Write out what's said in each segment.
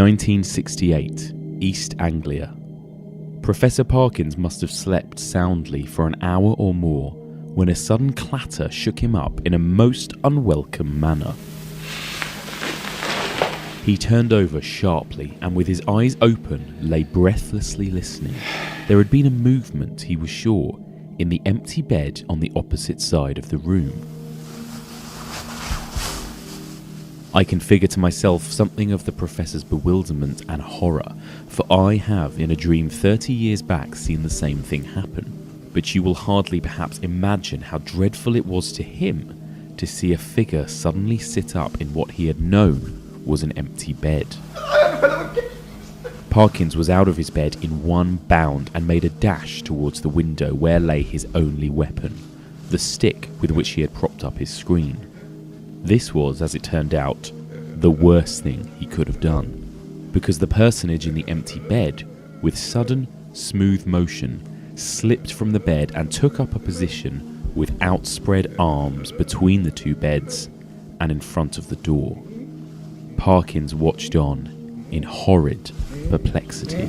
1968, East Anglia. Professor Parkins must have slept soundly for an hour or more when a sudden clatter shook him up in a most unwelcome manner. He turned over sharply and with his eyes open lay breathlessly listening. There had been a movement, he was sure, in the empty bed on the opposite side of the room. I can figure to myself something of the professor's bewilderment and horror, for I have in a dream 30 years back seen the same thing happen. But you will hardly perhaps imagine how dreadful it was to him to see a figure suddenly sit up in what he had known was an empty bed. Parkins was out of his bed in one bound and made a dash towards the window where lay his only weapon, the stick with which he had propped up his screen. This was, as it turned out, the worst thing he could have done, because the personage in the empty bed, with sudden, smooth motion, slipped from the bed and took up a position with outspread arms between the two beds and in front of the door. Parkins watched on in horrid perplexity.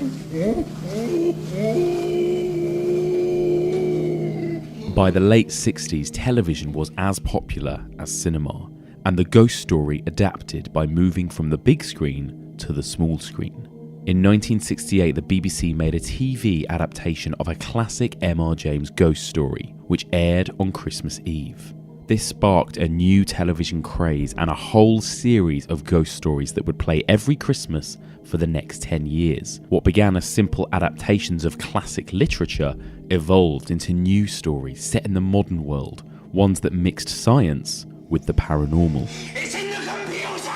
By the late 60s, television was as popular as cinema, and the ghost story adapted by moving from the big screen to the small screen. In 1968, the BBC made a TV adaptation of a classic M.R. James ghost story, which aired on Christmas Eve. This sparked a new television craze and a whole series of ghost stories that would play every Christmas for the next 10 years. What began as simple adaptations of classic literature evolved into new stories set in the modern world, ones that mixed science with the paranormal. It's in the computer!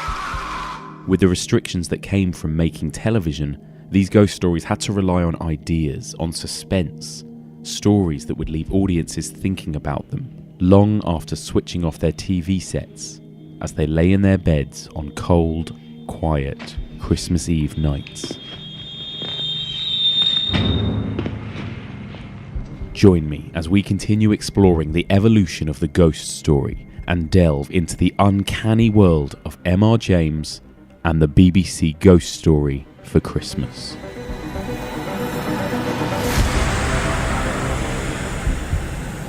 With the restrictions that came from making television, these ghost stories had to rely on ideas, on suspense, stories that would leave audiences thinking about them long after switching off their TV sets, as they lay in their beds on cold, quiet Christmas Eve nights. Join me as we continue exploring the evolution of the ghost story and delve into the uncanny world of M.R. James and the BBC ghost story for Christmas.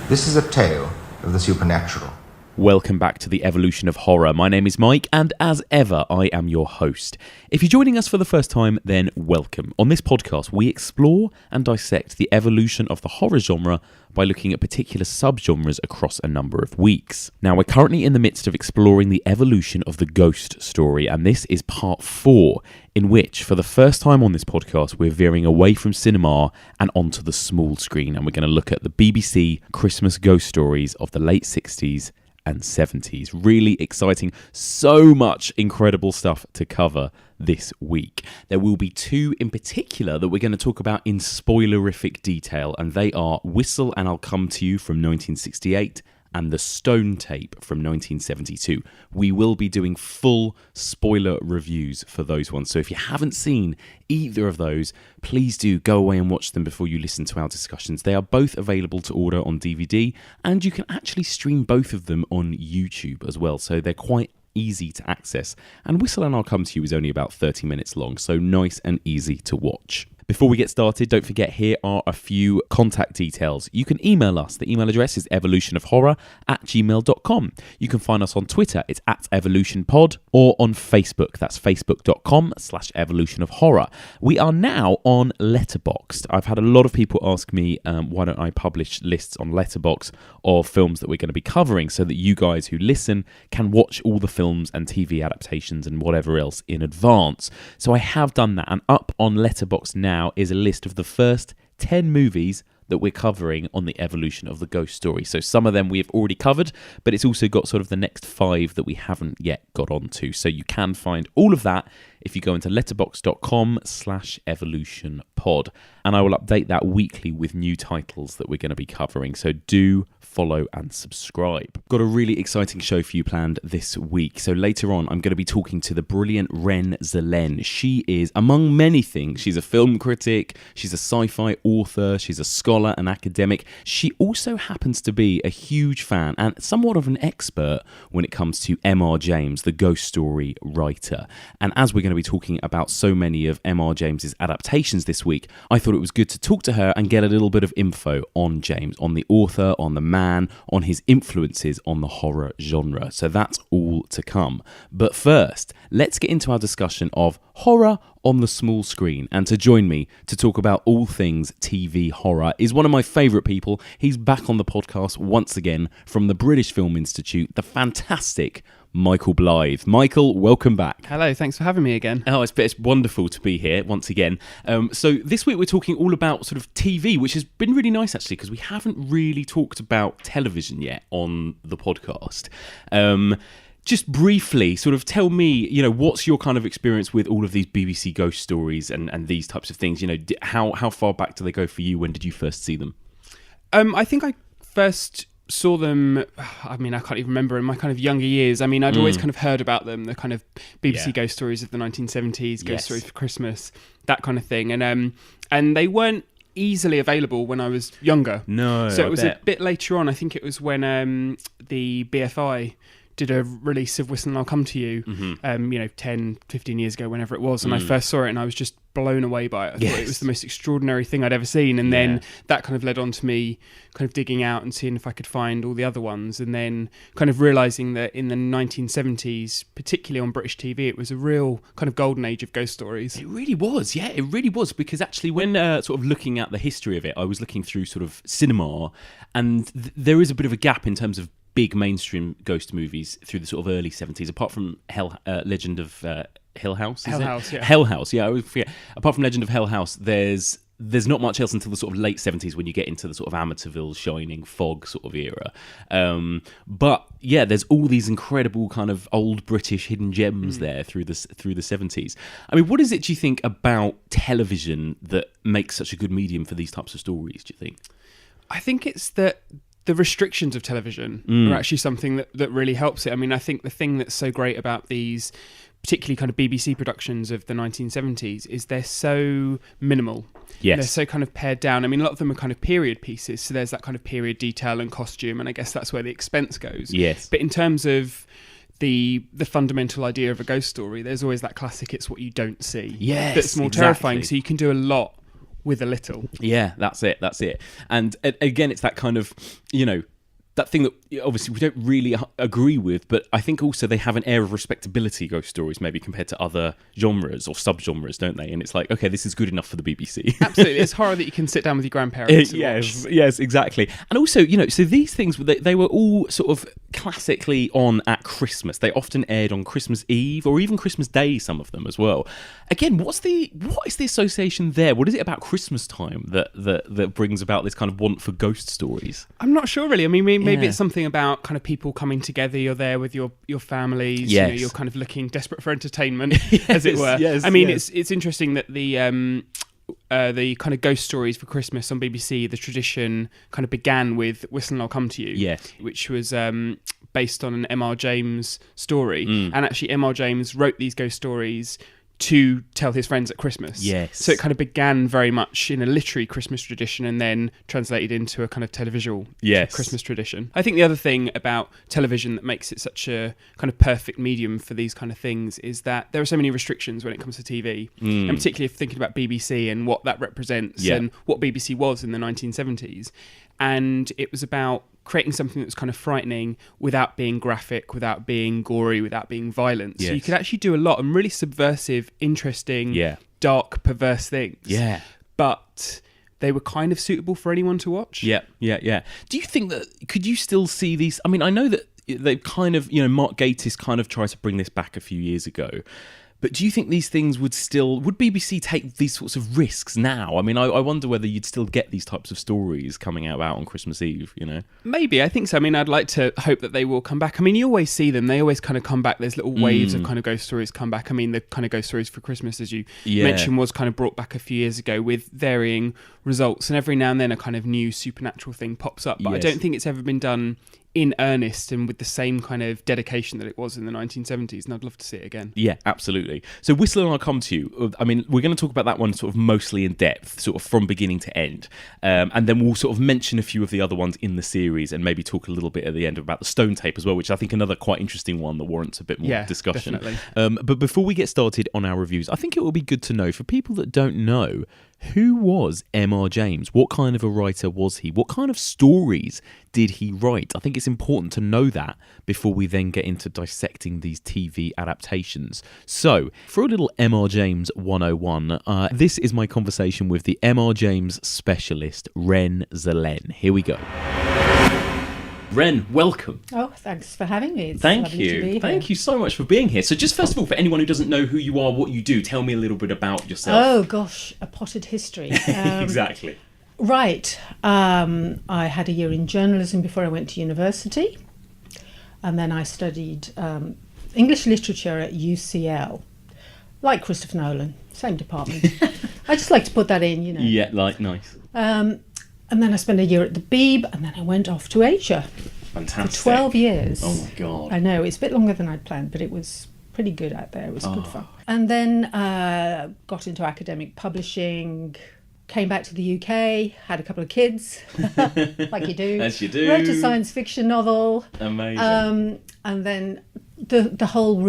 This is a tale of the supernatural. Welcome back to the Evolution of Horror. My name is Mike, and as ever, I am your host. If you're joining us for the first time, then welcome. On this podcast, we explore and dissect the evolution of the horror genre by looking at particular subgenres across a number of weeks. Now, we're currently in the midst of exploring the evolution of the ghost story, and this is part 4, in which, for the first time on this podcast, we're veering away from cinema and onto the small screen, and we're going to look at the BBC Christmas ghost stories of the late 60s and 70s. Really exciting. So much incredible stuff to cover this week. There will be 2 in particular that we're going to talk about in spoilerific detail, and they are Whistle and I'll Come to You from 1968 and The Stone Tape from 1972. We will be doing full spoiler reviews for those ones, so if you haven't seen either of those, please do go away and watch them before you listen to our discussions. They are both available to order on DVD, and you can actually stream both of them on YouTube as well, so they're quite easy to access. And Whistle and I'll Come to You is only about 30 minutes long, so nice and easy to watch. Before we get started, don't forget, here are a few contact details. You can email us. The email address is evolutionofhorror@gmail.com. You can find us on Twitter. It's @evolutionpod, or on Facebook. That's facebook.com/evolutionofhorror. We are now on Letterboxd. I've had a lot of people ask me, why don't I publish lists on Letterboxd of films that we're going to be covering, so that you guys who listen can watch all the films and TV adaptations and whatever else in advance. So I have done that, and up on Letterboxd now is a list of the first 10 movies that we're covering on the evolution of the ghost story. So some of them we have already covered, but it's also got sort of the next 5 that we haven't yet got onto. So you can find all of that if you go into letterboxd.com/evolutionpod. and I will update that weekly with new titles that we're going to be covering. So do follow and subscribe. Got a really exciting show for you planned this week. So later on, I'm going to be talking to the brilliant Ren Zelen. She is, among many things, she's a film critic, she's a sci-fi author, she's a scholar, an academic. She also happens to be a huge fan and somewhat of an expert when it comes to M.R. James, the ghost story writer. And as we're going to be talking about so many of M.R. James's adaptations this week, I thought it was good to talk to her and get a little bit of info on James, on the author, on the man, on his influences on the horror genre. So that's all to come. But first, let's get into our discussion of horror on the small screen. And to join me to talk about all things TV horror is one of my favourite people. He's back on the podcast once again from the British Film Institute, the fantastic Michael Blythe. Michael, welcome back. Hello, thanks for having me again. Oh, it's wonderful to be here once again. So this week we're talking all about sort of TV, which has been really nice actually, because we haven't really talked about television yet on the podcast. Just briefly, sort of tell me, what's your kind of experience with all of these BBC ghost stories and these types of things? How far back do they go for you? When did you first see them? I think I first saw them, I can't even remember, in my kind of younger years. I'd always kind of heard about them, the kind of BBC ghost stories of the 1970s, ghost stories for Christmas, that kind of thing. And they weren't easily available when I was younger. No, so it was a bit later on. I think it was when the BFI did a release of Whistle and I'll Come to You, 10, 15 years ago, whenever it was. And I first saw it and I was just blown away by it. I thought it was the most extraordinary thing I'd ever seen. And then that kind of led on to me kind of digging out and seeing if I could find all the other ones. And then kind of realising that in the 1970s, particularly on British TV, it was a real kind of golden age of ghost stories. It really was, yeah, it really was. Because actually when sort of looking at the history of it, I was looking through sort of cinema, and there is a bit of a gap in terms of big mainstream ghost movies through the sort of early 70s, apart from Legend of Hill House. Hell House, yeah. Hell House, yeah. I always forget. Apart from Legend of Hell House, there's not much else until the sort of late 70s when you get into the sort of Amityville, Shining, Fog sort of era. But yeah, there's all these incredible kind of old British hidden gems there through the 70s. What is it, do you think, about television that makes such a good medium for these types of stories, do you think? I think it's that the restrictions of television are actually something that really helps it. I think the thing that's so great about these, particularly kind of BBC productions of the 1970s, is they're so minimal. Yes. They're so kind of pared down. A lot of them are kind of period pieces, so there's that kind of period detail and costume, and I guess that's where the expense goes. Yes. But in terms of the fundamental idea of a ghost story, there's always that classic, it's what you don't see. Yes, that's more terrifying, so you can do a lot with a little. Yeah, that's it. And again, it's that kind of, that thing that obviously we don't really agree with, but I think also they have an air of respectability, ghost stories, maybe compared to other genres or sub-genres, don't they? And it's like, okay, this is good enough for the BBC. Absolutely. It's horror that you can sit down with your grandparents and watch. Yes, exactly. And also, so these things, they were all sort of classically on at Christmas. They often aired on Christmas Eve or even Christmas Day, some of them as well. Again, what is the association there? What is it about Christmas time that brings about this kind of want for ghost stories? I'm not sure, really. Maybe it's something about kind of people coming together. You're there with your families. Yes. You're kind of looking desperate for entertainment, as it were. Yes, it's interesting that the kind of ghost stories for Christmas on BBC, the tradition kind of began with Whistle and I'll Come to You. Yes. Which was based on an M.R. James story. And actually M.R. James wrote these ghost stories to tell his friends at Christmas. Yes. So it kind of began very much in a literary Christmas tradition and then translated into a kind of televisual Christmas tradition. I think the other thing about television that makes it such a kind of perfect medium for these kind of things is that there are so many restrictions when it comes to TV. And particularly if thinking about BBC and what that represents and what BBC was in the 1970s. And it was about creating something that was kind of frightening without being graphic, without being gory, without being violent. Yes. So you could actually do a lot and really subversive, interesting, dark, perverse things. Yeah. But they were kind of suitable for anyone to watch. Yeah. Do you think that, could you still see these? I know that they kind of, Mark Gatiss kind of tried to bring this back a few years ago. But do you think these things would BBC take these sorts of risks now? I mean, I wonder whether you'd still get these types of stories coming out on Christmas Eve, you know? Maybe, I think so. I mean, I'd like to hope that they will come back. I mean, you always see them. They always kind of come back. There's little waves of kind of ghost stories come back. I mean, the kind of ghost stories for Christmas, as you mentioned, was kind of brought back a few years ago with varying results. And every now and then a kind of new supernatural thing pops up. But I don't think it's ever been done in earnest and with the same kind of dedication that it was in the 1970s, and I'd love to see it again. Yeah, absolutely. So Whistler, I'll come to you. I mean, we're going to talk about that one sort of mostly in depth, sort of from beginning to end, and then we'll sort of mention a few of the other ones in the series and maybe talk a little bit at the end about the Stone Tape as well, which I think another quite interesting one that warrants a bit more discussion. Definitely. But before we get started on our reviews, I think it will be good to know, for people that don't know, who was M.R. James? What kind of a writer was he? What kind of stories did he write? I think it's important to know that before we then get into dissecting these TV adaptations. So, for a little M.R. James 101, this is my conversation with the M.R. James specialist, Ren Zelen. Here we go. Ren, welcome. Oh, thanks for having me. It's Thank lovely you. to be here. Thank you so much for being here. So just first of all, for anyone who doesn't know who you are, what you do, tell me a little bit about yourself. Oh, gosh, a potted history. Exactly. Right. I had a year in journalism before I went to university. And then I studied English literature at UCL. Like Christopher Nolan, same department. I just like to put that in, you know. Yeah, like, nice. And then I spent a year at the Beeb, and then I went off to Asia. Fantastic. For 12 years. Oh, my God. I know, it's a bit longer than I'd planned, but it was pretty good out there. It was good fun. And then got into academic publishing, came back to the UK, had a couple of kids, like you do. As you do. Wrote a science fiction novel. Amazing. And then the whole film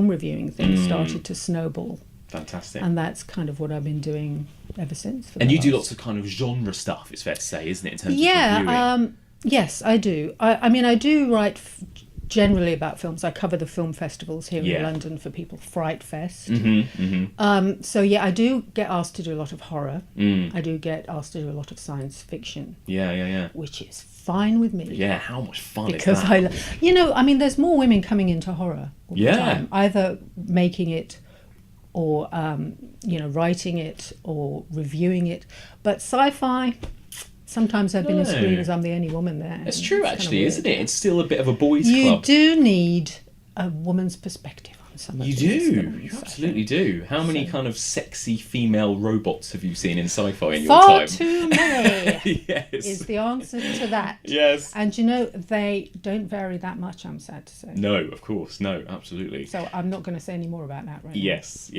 reviewing thing started to snowball. Fantastic. And that's kind of what I've been doing ever since. And you do lots of kind of genre stuff, it's fair to say, isn't it, in terms of reviewing? Yes, I do. I mean, I do write generally about films. I cover the film festivals here in London for people, Fright Fest. So, yeah, I do get asked to do a lot of horror. I do get asked to do a lot of science fiction. Yeah. Which is fine with me. Yeah, how much fun because is that? I mean, there's more women coming into horror all the time, either making it or writing it or reviewing it. But sci-fi, sometimes I've been in screeners, I'm the only woman there. It's true, actually, isn't it? It's still a bit of a boys' club. You do need a woman's perspective on some of You these do. films, You absolutely do. How many kind of sexy female robots have you seen in sci-fi in your Far time? too many Yes. is the answer to that. Yes. And they don't vary that much, I'm sad to say. No, of course. No, absolutely. So I'm not going to say any more about that right now. Yes.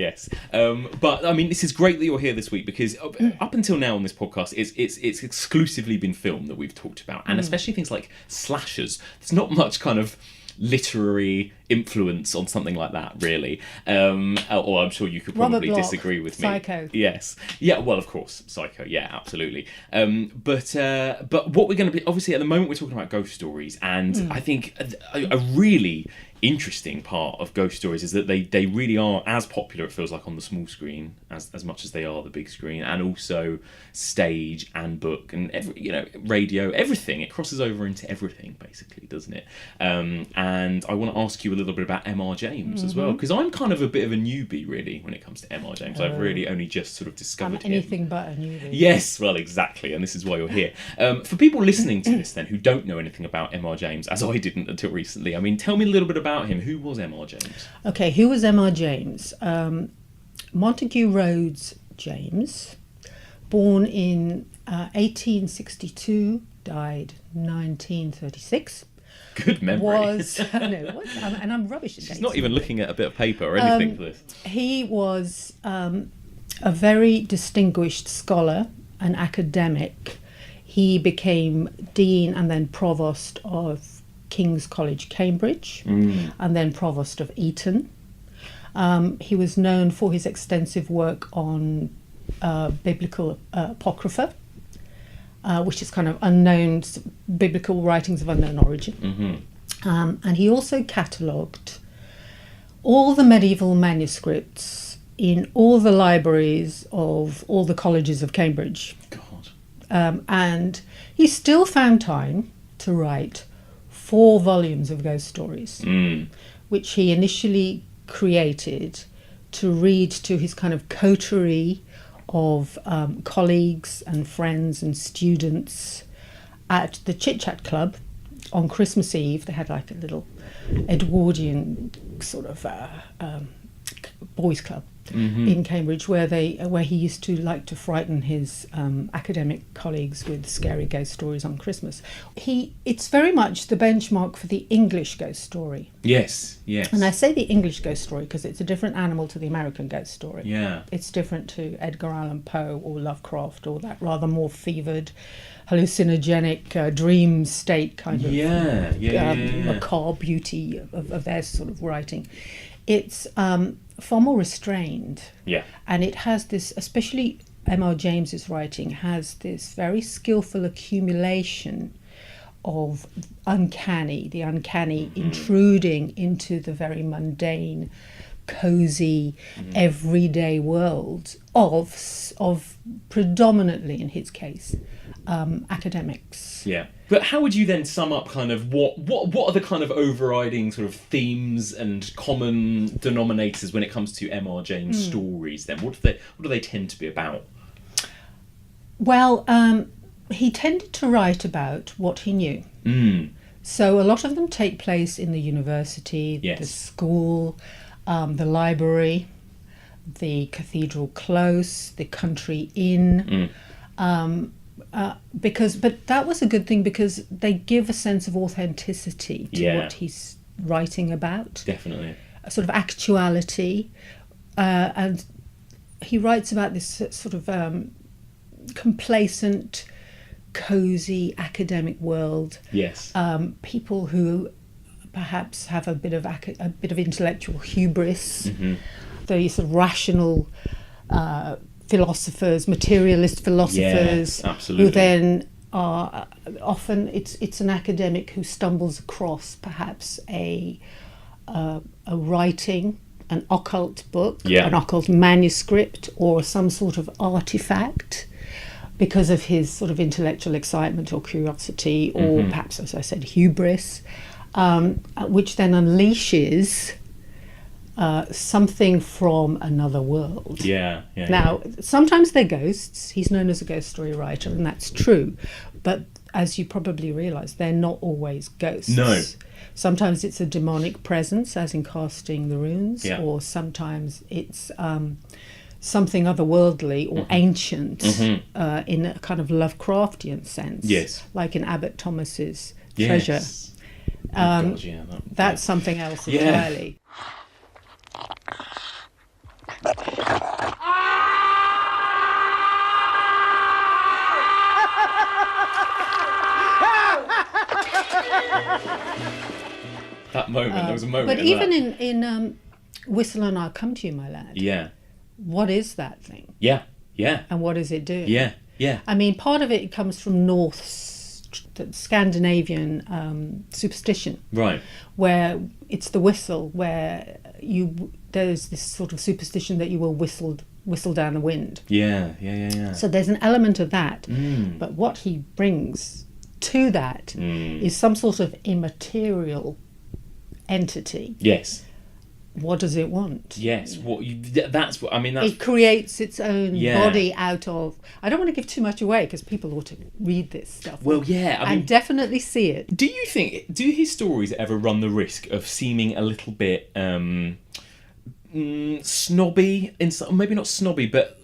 But I mean, this is great that you're here this week, because up until now on this podcast, it's exclusively been film that we've talked about, and especially things like slashers. There's not much kind of literary influence on something like that, really. Or I'm sure you could probably disagree with me. Psycho. Yes. Yeah, well, of course, Psycho. Yeah, absolutely. But what we're going to be, obviously, at the moment, we're talking about ghost stories, and I think a really interesting part of ghost stories is that they really are as popular, it feels like, on the small screen as much as they are the big screen, and also stage and book and radio, everything. It crosses over into everything, basically, doesn't it? And I want to ask you a little bit about M.R. James as well, because I'm kind of a bit of a newbie, really, when it comes to M.R. James. I've really only just sort of discovered him. Anything but a newbie. Yes, well, exactly, and this is why you're here. For people listening to this, then, who don't know anything about M.R. James, as I didn't until recently, I mean, tell me a little bit about him. Who was M.R. James? Okay, who was M.R. James? Montague Rhodes James, born in 1862, died 1936. Good memory. And I'm rubbish at dates. She's not even looking at a bit of paper or anything for this. He was a very distinguished scholar and academic. He became dean and then provost of King's College, Cambridge, and then provost of Eton. He was known for his extensive work on biblical apocrypha, which is kind of unknown, biblical writings of unknown origin. And he also catalogued all the medieval manuscripts in all the libraries of all the colleges of Cambridge. God. And he still found time to write 4 volumes of ghost stories, which he initially created to read to his kind of coterie of colleagues and friends and students at the Chit Chat Club on Christmas Eve. They had like a little Edwardian sort of boys' club in Cambridge, where he used to like to frighten his academic colleagues with scary ghost stories on Christmas. It's very much the benchmark for the English ghost story. Yes. And I say the English ghost story because it's a different animal to the American ghost story. Yeah. It's different to Edgar Allan Poe or Lovecraft or that rather more fevered, hallucinogenic dream state kind of macabre beauty of their sort of writing. It's far more restrained. Yeah. And it has this, especially M.R. James's writing, has this very skillful accumulation of the uncanny intruding into the very mundane, cosy, everyday world of predominantly, in his case, academics. Yeah. But how would you then sum up kind of what are the kind of overriding sort of themes and common denominators when it comes to M.R. James stories then? What do they tend to be about? Well, he tended to write about what he knew. So a lot of them take place in the university, the school, the library, the cathedral close, the country inn. But that was a good thing because they give a sense of authenticity to what he's writing about. Definitely. A sort of actuality. And he writes about this sort of complacent, cosy academic world. Yes. People who perhaps have a bit of intellectual hubris. The sort of rational philosophers, materialist philosophers, who then are often it's an academic who stumbles across perhaps a writing, an occult book, an occult manuscript, or some sort of artifact because of his sort of intellectual excitement or curiosity, or perhaps, as I said, hubris, which then unleashes something from another world. Now, sometimes they're ghosts. He's known as a ghost story writer, and that's true. But as you probably realise, they're not always ghosts. No. Sometimes it's a demonic presence, as in casting the runes, or sometimes it's something otherworldly or ancient in a kind of Lovecraftian sense, like in Abbot Thomas's Treasure. That's something else entirely. That moment, there was a moment. But even in Whistle and I'll Come to You, My Lad. Yeah. What is that thing? Yeah. And what is it doing? Yeah. I mean, part of it comes from Scandinavian superstition. Right. Where it's the whistle, where there's this sort of superstition that you will whistle down the wind. Yeah. So there's an element of that. But what he brings to that is some sort of immaterial entity. Yes. What does it want? Yes. That's what I mean. It creates its own body out of. I don't want to give too much away because people ought to read this stuff. Well, yeah, and definitely see it. Do you think his stories ever run the risk of seeming a little bit snobby? Maybe not snobby, but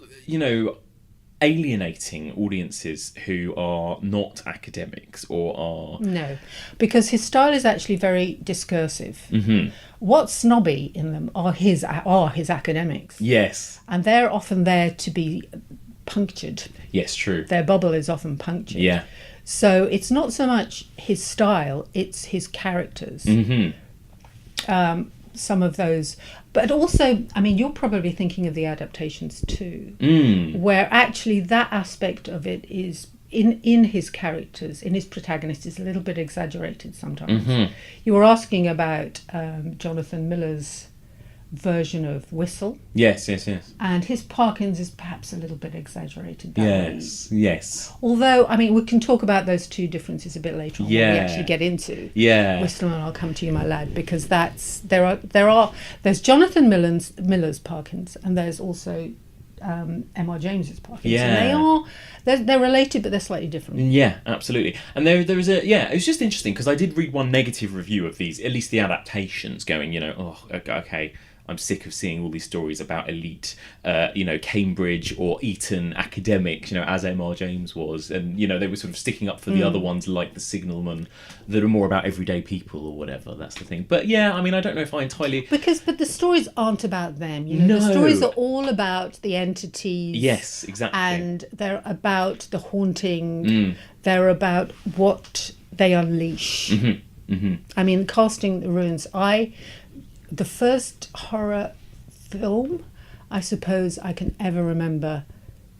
alienating audiences who are not academics or are... No, because his style is actually very discursive. What's snobby in them are his academics. Yes. And they're often there to be punctured. Yes, true. Their bubble is often punctured. Yeah. So it's not so much his style, it's his characters. Some of those... But also, I mean, you're probably thinking of the adaptations too, where actually that aspect of it is, in his characters, in his protagonists, is a little bit exaggerated sometimes. You were asking about Jonathan Miller's version of Whistle. Yes. And his Parkins is perhaps a little bit exaggerated. Yes. Although, I mean, we can talk about those two differences a bit later on when we actually get into Whistle and I'll Come to You, My Lad, because there's Jonathan Miller's Parkins, and there's also M.R. James's Parkins. And they're related, but they're slightly different. Yeah, absolutely. And there was it was just interesting because I did read one negative review of these, at least the adaptations, going, okay, I'm sick of seeing all these stories about elite, Cambridge or Eton academics, as M.R. James was. And, they were sort of sticking up for the other ones like the Signalman that are more about everyday people or whatever. That's the thing. But yeah, I mean, I don't know if I entirely... But the stories aren't about them. No. The stories are all about the entities. Yes, exactly. And they're about the haunting. They're about what they unleash. I mean, Casting the Ruins, the first horror film I suppose I can ever remember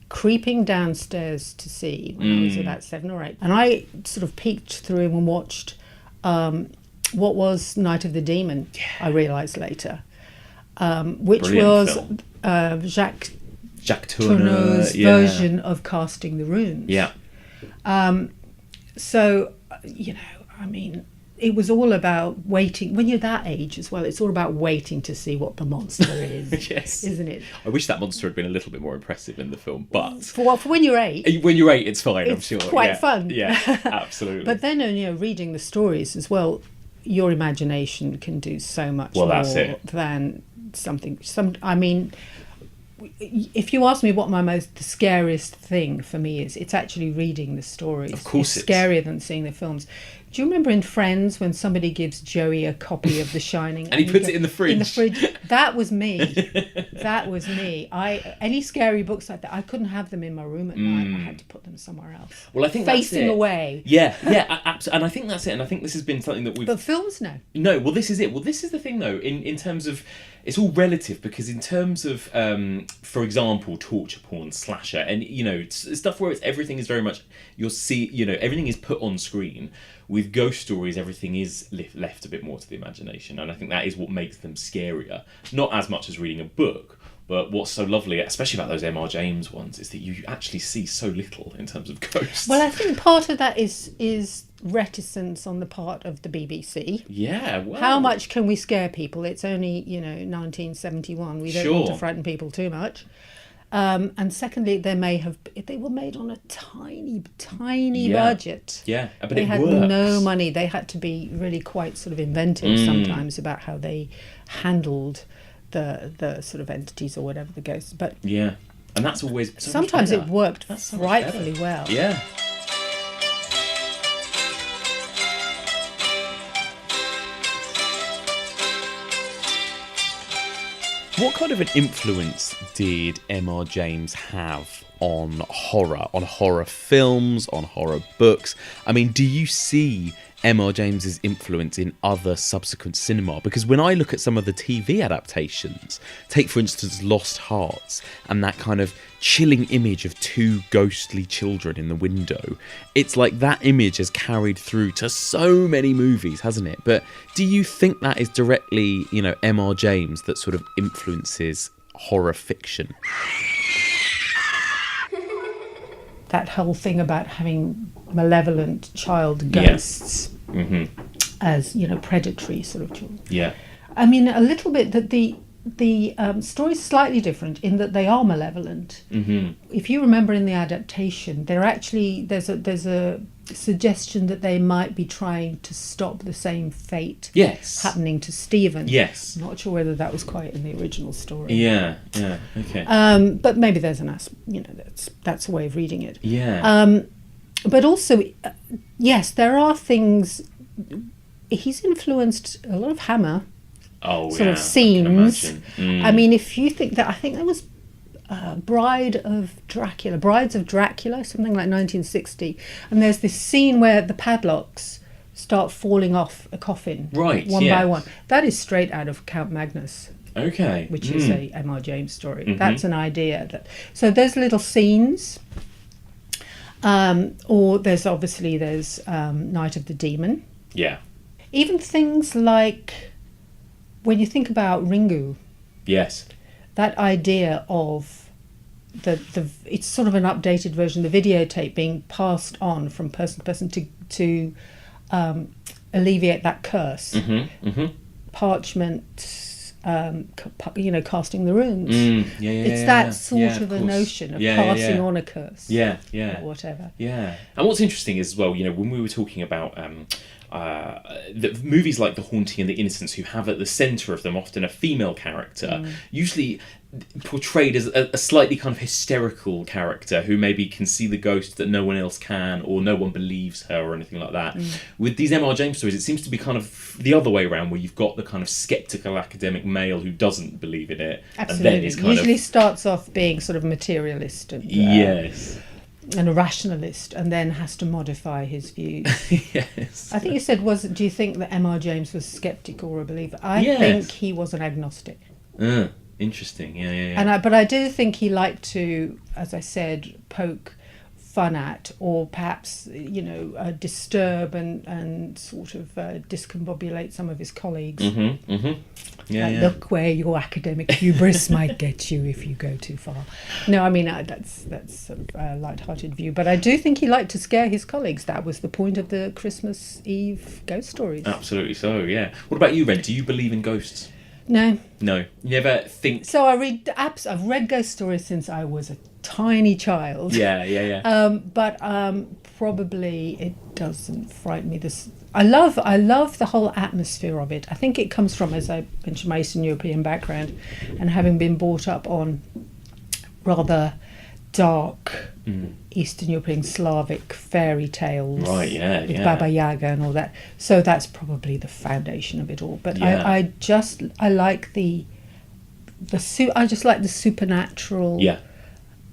creeping downstairs to see when I was about 7 or 8. And I sort of peeked through and watched what was Night of the Demon, I realised later, which Brilliant was Jacques Tourneau's version of Casting the Ruins. Yeah. So, I mean... It was all about waiting. When you're that age as well, it's all about waiting to see what the monster is. Yes. Isn't it? I wish that monster had been a little bit more impressive in the film, but... For when you're 8... When you're 8, it's fine, I'm sure. It's quite fun. Yeah, absolutely. But then, reading the stories as well, your imagination can do so much more than I mean... If you ask me what the scariest thing for me is, it's actually reading the stories. Of course it's scarier than seeing the films. Do you remember in Friends when somebody gives Joey a copy of The Shining and he puts it in the fridge? In the fridge. That was me. That was me. Any scary books like that, I couldn't have them in my room at night. I had to put them somewhere else. Well, I think facing away. Yeah, absolutely. And I think that's it. And I think this has been something that we've... But films, no. No, well, this is it. Well, this is the thing, though, in terms of... It's all relative, because in terms of, for example, torture porn, slasher, and, stuff where everything is very much... everything is put on screen. With ghost stories, everything is left a bit more to the imagination, and I think that is what makes them scarier. Not as much as reading a book, but what's so lovely, especially about those M.R. James ones, is that you actually see so little in terms of ghosts. Well, I think part of that is reticence on the part of the BBC. Yeah, well... How much can we scare people? It's only, 1971. We don't want to frighten people too much. And secondly, they were made on a tiny budget. Yeah, but they had works. No money. They had to be really quite sort of inventive sometimes about how they handled the sort of entities or whatever, the ghosts. But yeah, and that's always so sometimes it worked frightfully well. Yeah. What kind of an influence did M.R. James have on horror films, on horror books? I mean, do you see M.R. James's influence in other subsequent cinema? Because when I look at some of the TV adaptations, take for instance Lost Hearts, and that kind of chilling image of 2 ghostly children in the window, it's like that image has carried through to so many movies, hasn't it? But do you think that is directly, M.R. James that sort of influences horror fiction? That whole thing about having malevolent child ghosts as, predatory sort of children. Yeah. I mean, a little bit that the story's slightly different in that they are malevolent. If you remember in the adaptation, there's a suggestion that they might be trying to stop the same fate happening to Stephen. Yes. I'm not sure whether that was quite in the original story. Yeah, okay. But maybe there's that's a way of reading it. Yeah. But also, yes, there are things. He's influenced a lot of Hammer. Sort of scenes. I mean, if you think that, I think there was Brides of Dracula, something like 1960, and there's this scene where the padlocks start falling off a coffin, one by one. That is straight out of Count Magnus. Okay. Which is a M.R. James story. That's an idea. So there's little scenes, or there's Night of the Demon. Yeah. Even things like, when you think about Ringu, Yes. That idea of it's sort of an updated version, the videotape being passed on from person to person to alleviate that curse. Parchment, casting the runes. It's that sort of a notion of passing on a curse. Or whatever. Yeah. And what's interesting is, well, when we were talking about the movies like The Haunting and The Innocents, who have at the centre of them often a female character, usually portrayed as a slightly kind of hysterical character who maybe can see the ghost that no one else can, or no one believes her or anything like that. With these M.R. James stories, it seems to be kind of the other way around, where you've got the kind of sceptical academic male who doesn't believe in it. Absolutely. And then is usually starts off being sort of materialist and and a rationalist, and then has to modify his views. Yes. I think you said, do you think that M.R. James was sceptical or a believer? I think he was an agnostic. Interesting. Yeah. But I do think he liked to, as I said, poke fun at, or perhaps disturb and sort of discombobulate some of his colleagues. Look where your academic hubris might get you if you go too far. No, I mean that's sort of a light-hearted view, but I do think he liked to scare his colleagues. That was the point of the Christmas Eve ghost stories. Absolutely so. Yeah. What about you, Ren? Do you believe in ghosts? No. You never think... So I've read ghost stories since I was a tiny child. Yeah. But probably it doesn't frighten me. I love the whole atmosphere of it. I think it comes from, as I mentioned, my Eastern European background, and having been brought up on rather dark Eastern European Slavic fairy tales, right? With Baba Yaga and all that. So that's probably the foundation of it all. But I like the supernatural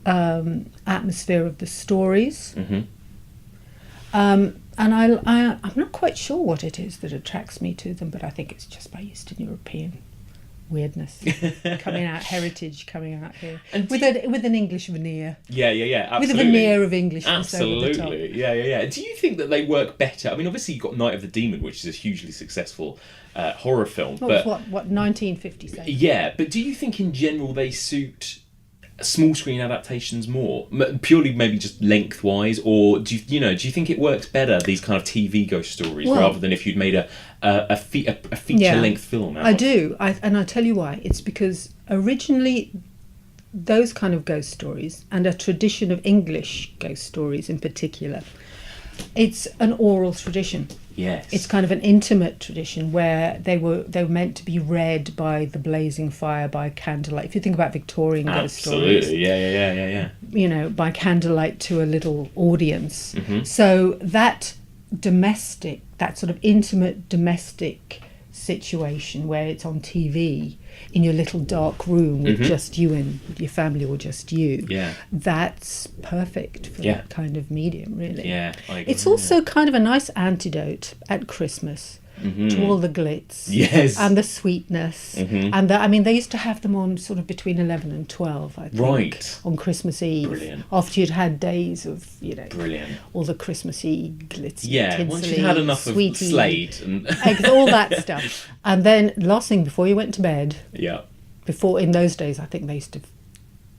atmosphere of the stories. And I'm not quite sure what it is that attracts me to them, but I think it's just my Eastern European weirdness heritage coming out here, and with an English veneer. Yeah, absolutely. With a veneer of Englishness absolutely. over the top. Yeah. Do you think that they work better? I mean, obviously you've got Night of the Demon, which is a hugely successful horror film. What 1957? Yeah, but do you think in general they suit small screen adaptations more, purely maybe just lengthwise, or do you think it works better, these kind of TV ghost stories, rather than if you'd made a feature length film out? I do, and I'll tell you why. It's because originally those kind of ghost stories, and a tradition of English ghost stories in particular, it's an oral tradition. Yes. It's kind of an intimate tradition where they were meant to be read by the blazing fire, by candlelight. If you think about Victorian ghost stories. Absolutely, yeah. By candlelight to a little audience. So that sort of intimate domestic situation where it's on TV in your little dark room with just you and your family, or just you. Yeah. That's perfect for that kind of medium, really. Yeah. I agree. It's also kind of a nice antidote at Christmas to all the glitz. Yes. And the sweetness. And they used to have them on sort of between 11 and 12, I think. Right. On Christmas Eve. Brilliant. After you'd had days of, Brilliant. all the Christmassy glitzy, yeah, tinsely, once you'd had enough sweetie, of Slade and all that stuff. And then last thing before you went to bed. Yeah. Before, in those days, I think they used to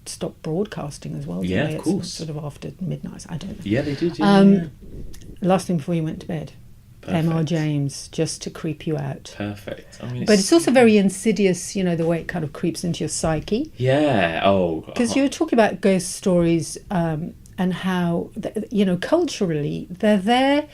stop broadcasting as well. Yeah, of course. Sort of after midnight. I don't know. Yeah, they did. Last thing before you went to bed. Perfect. M.R. James, just to creep you out. Perfect. But it's also very insidious, the way it kind of creeps into your psyche. Yeah. Oh. Because you were talking about ghost stories and how, culturally, they're there.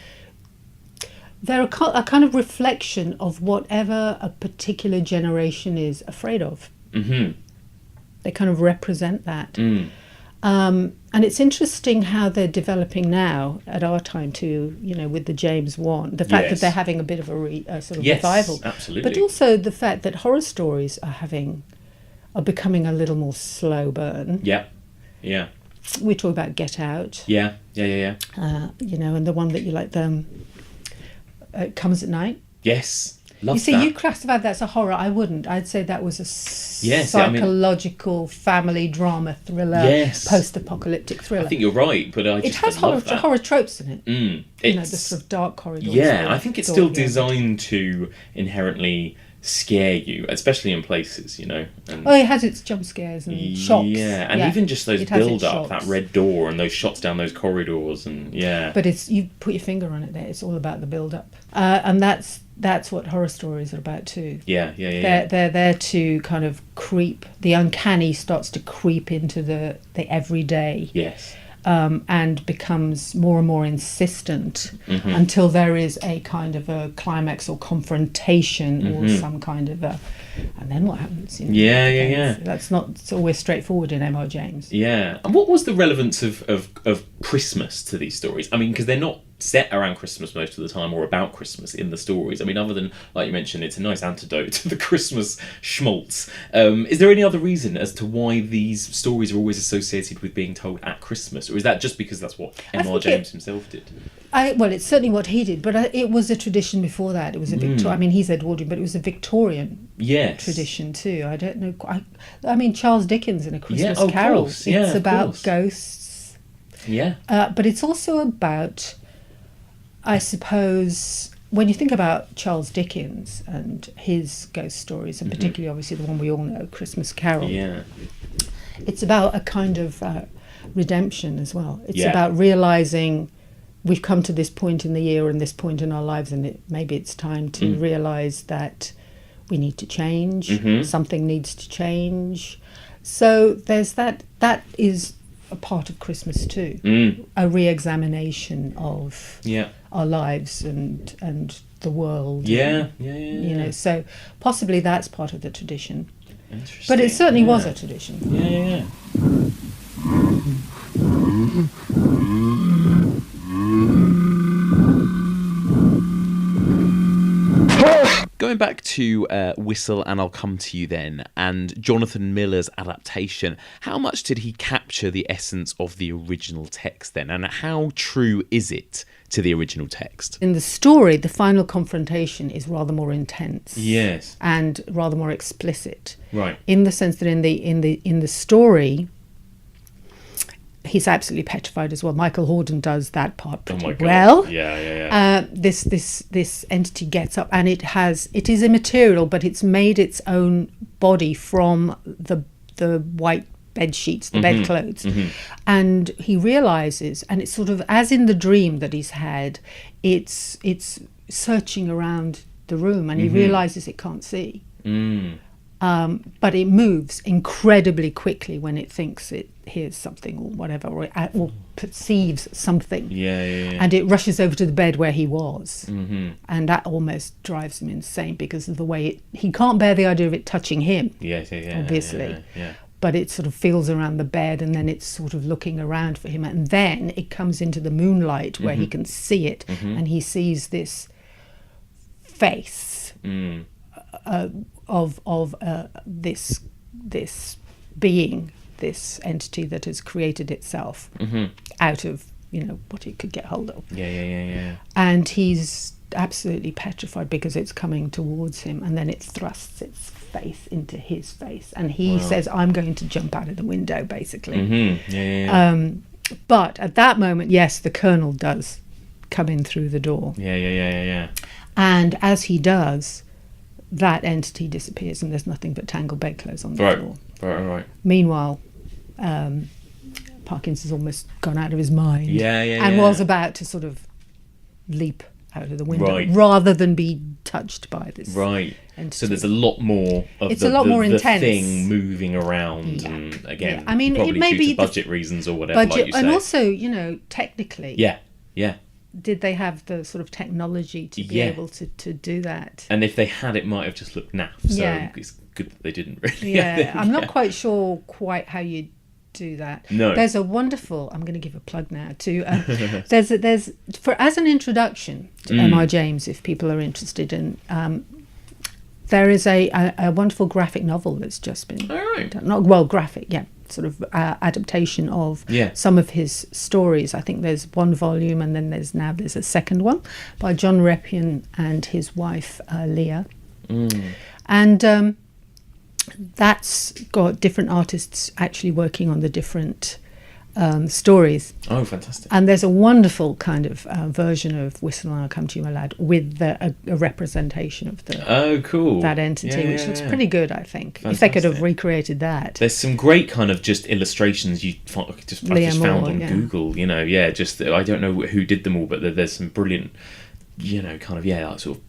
They're a kind of reflection of whatever a particular generation is afraid of. They kind of represent that. And it's interesting how they're developing now at our time too, with the James Wan. The fact that they're having a bit of a sort of revival. Absolutely. But also the fact that horror stories are becoming a little more slow burn. Yeah. We talk about Get Out. Yeah. And the one that you like, It Comes at Night. Yes. Love you see, that. you classify that as a horror. I wouldn't. I'd say that was a psychological family drama thriller, post-apocalyptic thriller. I think you're right, but it has horror tropes in it. The sort of dark corridors. Yeah, I think it's still designed to inherently scare you, especially in places, you know. And it has its jump scares and shocks. Yeah, and even just those build-up, that red door and those shots down those corridors, and But you put your finger on it there. It's all about the build-up, and that's what horror stories are about too. Yeah. They're there to kind of creep. The uncanny starts to creep into the everyday. Yes. And becomes more and more insistent until there is a kind of a climax or confrontation or some kind of a... And then what happens? You know, yeah. That's not always straightforward in M.R. James. Yeah. And what was the relevance of Christmas to these stories? I mean, because they're not set around Christmas most of the time or about Christmas in the stories. I mean, other than, like you mentioned, it's a nice antidote to the Christmas schmaltz. Is there any other reason as to why these stories are always associated with being told at Christmas? Or is that just because that's what M.R. James himself did? Well, it's certainly what he did, but it was a tradition before that. It was a Victorian... I mean, he's Edwardian, but it was a Victorian tradition too. I don't know... I mean, Charles Dickens in A Christmas Carol. It's about ghosts. Yeah. But it's also about... I suppose when you think about Charles Dickens and his ghost stories, and particularly obviously the one we all know, Christmas Carol, it's about a kind of redemption as well. It's about realising we've come to this point in the year and this point in our lives, and maybe it's time to realise that we need to change, something needs to change. So there's that is a part of Christmas too, a re-examination of our lives and the world. You know, so possibly that's part of the tradition. But it certainly was a tradition. Yeah. Going back to Whistle, and I'll come to you then, and Jonathan Miller's adaptation, how much did he capture the essence of the original text then, and how true is it to the original text? In the story, the final confrontation is rather more intense. Yes. And rather more explicit. Right. In the sense that in the story, he's absolutely petrified as well. Michael Hordern does that part pretty well. Yeah. This entity gets up, and it is immaterial, but it's made its own body from the white bed sheets, the bedclothes, and he realizes, and it's sort of as in the dream that he's had, it's searching around the room, and he realizes it can't see. But it moves incredibly quickly when it thinks it hears something or whatever, or perceives something. And it rushes over to the bed where he was. And that almost drives him insane because of the way he can't bear the idea of it touching him, obviously. But it sort of feels around the bed, and then it's sort of looking around for him. And then it comes into the moonlight where he can see it, and he sees this face of this being, this entity that has created itself out of what it could get hold of. And he's absolutely petrified because it's coming towards him, and then it thrusts its face into his face, and he says, "I'm going to jump out of the window," basically. But at that moment, yes, the Colonel does come in through the door. And as he does, that entity disappears, and there's nothing but tangled bedclothes on the floor. Right. Meanwhile, Parkinson's almost gone out of his mind, and was about to sort of leap out of the window rather than be touched by this. Entity. So there's a lot more of more the intense thing moving around, and again, I mean, probably it may due be to budget reasons or whatever, like you say. And also, technically, did they have the sort of technology to be able to do that? And if they had, it might have just looked naff. So it's good that they didn't really. I'm not quite sure how you do that. No. There's a wonderful, I'm going to give a plug now to there's as an introduction to M.R. James, if people are interested in, there is a wonderful graphic novel that's just been done. Graphic, sort of adaptation of some of his stories. I think there's one volume, and then there's a second one by John Reppion and his wife Leah, and that's got different artists actually working on the different stories. Oh, fantastic. And there's a wonderful kind of version of Whistle and I'll Come to You, My Lad, with a representation of that entity, which looks pretty good, I think. Fantastic. If they could have recreated that. There's some great kind of just illustrations I've just found on Google, just, I don't know who did them all, but there's some brilliant, kind of, like sort of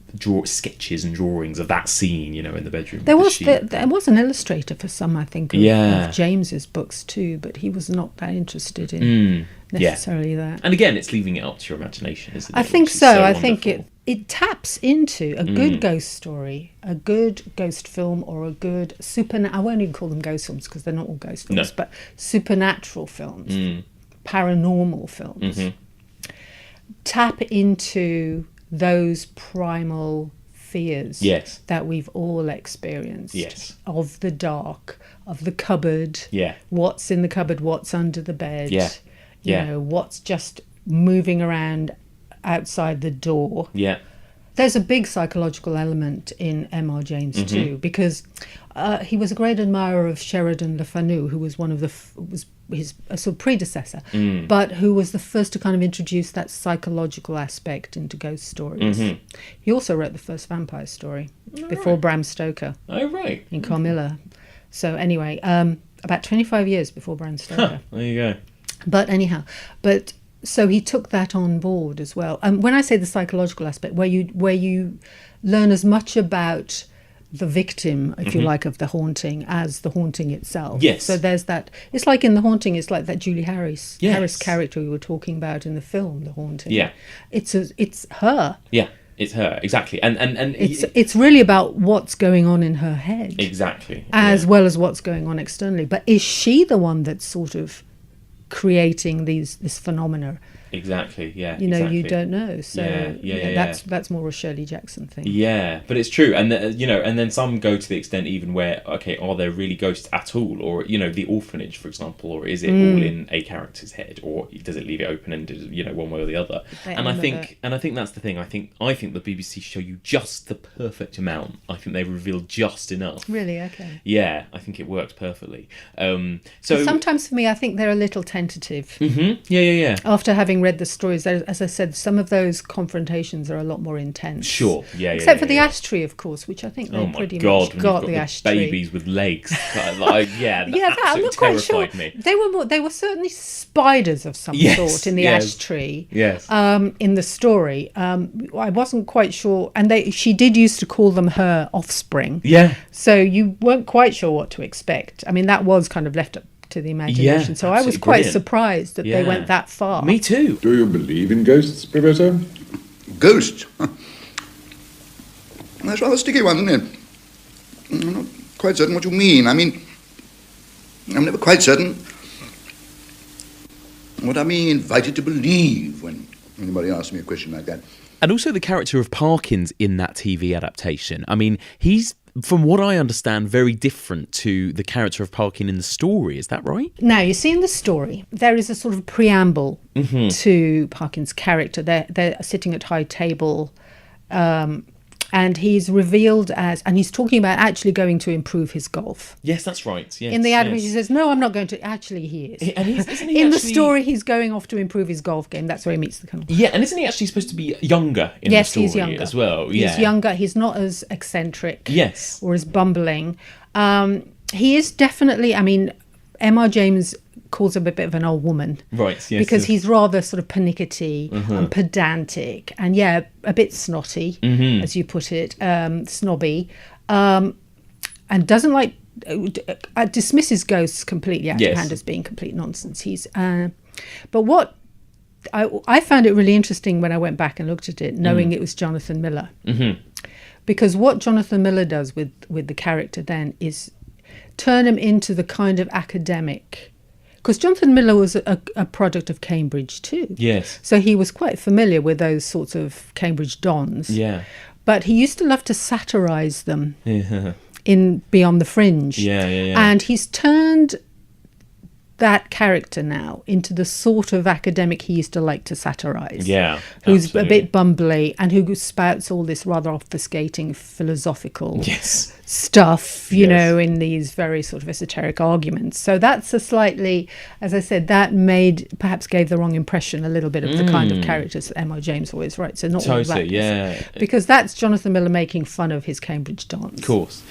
sketches and drawings of that scene, in the bedroom. There was an illustrator for some, I think, of James's books too, but he was not that interested in necessarily that. And again, it's leaving it up to your imagination, isn't it? I think so. I think it taps into a good ghost story, a good ghost film, or a good I won't even call them ghost films because they're not all ghost films, but supernatural films, paranormal films. Tap into those primal fears that we've all experienced, of the dark, of the cupboard, what's in the cupboard, what's under the bed, what's just moving around outside the door. There's a big psychological element in M.R. James too, because he was a great admirer of Sheridan Le Fanu, who was one of his sort of predecessor, but who was the first to kind of introduce that psychological aspect into ghost stories. He also wrote the first vampire story before Bram Stoker. Oh, right. In Carmilla. So anyway, about 25 years before Bram Stoker. There you go. But anyhow, so he took that on board as well. And when I say the psychological aspect, where you learn as much about the victim, if you like, of the haunting as the haunting itself. Yes. So there's that. It's like in The Haunting, it's like that Julie Harris character we were talking about in the film, The Haunting. Yeah. It's her. Yeah, it's her, exactly. And it's really about what's going on in her head. Exactly. As well as what's going on externally. But is she the one that's sort of creating this phenomena? Exactly, yeah. You don't know. So that's more a Shirley Jackson thing. Yeah, but it's true. And and then some go to the extent even where, okay, are there really ghosts at all? Or, The Orphanage, for example, or is it all in a character's head? Or does it leave it open-ended, one way or the other? And I think that's the thing. I think the BBC show you just the perfect amount. I think they reveal just enough. Really? Okay. Yeah, I think it works perfectly. So sometimes for me, I think they're a little tentative. Yeah. After having read the stories, as I said, some of those confrontations are a lot more intense. Sure, except for the ash tree, of course, which I think they pretty much got the ash tree. Babies with legs, that I'm not quite sure. Me. They were certainly spiders of some sort in the ash tree. Yes. In the story, I wasn't quite sure, and she did used to call them her offspring. Yeah. So you weren't quite sure what to expect. I mean, that was kind of left up to the imagination. So I was quite surprised that they went that far. Me too. Do you believe in ghosts, Professor? Ghosts? That's rather a sticky one, isn't it? I'm not quite certain what you mean. I mean, I'm never quite certain what I'm being invited to believe when anybody asks me a question like that. And also the character of Parkins in that TV adaptation. I mean, he's, from what I understand, very different to the character of Parkin in the story. Is that right? Now, you see in the story, there is a sort of preamble to Parkin's character. They're sitting at high table, and he's revealed as, and he's talking about actually going to improve his golf. Yes, that's right. Yes, in the advert, he says, "No, I'm not going to." Actually, he is. And isn't he in the story, he's going off to improve his golf game. That's where he meets the Colonel. Yeah, and isn't he actually supposed to be younger in the story he's younger as well? Yeah. He's younger. He's not as eccentric. Yes. Or as bumbling. He is definitely. I mean, M.R. James calls him a bit of an old woman, right? Yes, because he's rather sort of pernickety and pedantic, and a bit snotty, as you put it, snobby, and doesn't like dismisses ghosts completely out of hand as being complete nonsense. He's but what I found it really interesting when I went back and looked at it, knowing it was Jonathan Miller, because what Jonathan Miller does with the character then is turn him into the kind of academic. Because Jonathan Miller was a product of Cambridge too. Yes. So he was quite familiar with those sorts of Cambridge dons. Yeah. But he used to love to satirise them in Beyond the Fringe. Yeah. And he's turned that character now into the sort of academic he used to like to satirize. Yeah. Who's absolutely. a bit bumbly and who spouts all this rather obfuscating philosophical stuff, you know, in these very sort of esoteric arguments. So that's a slightly, as I said, that perhaps gave the wrong impression a little bit of the kind of characters that M.R. James always writes. So not all that. Yeah. Because that's Jonathan Miller making fun of his Cambridge dance. Of course.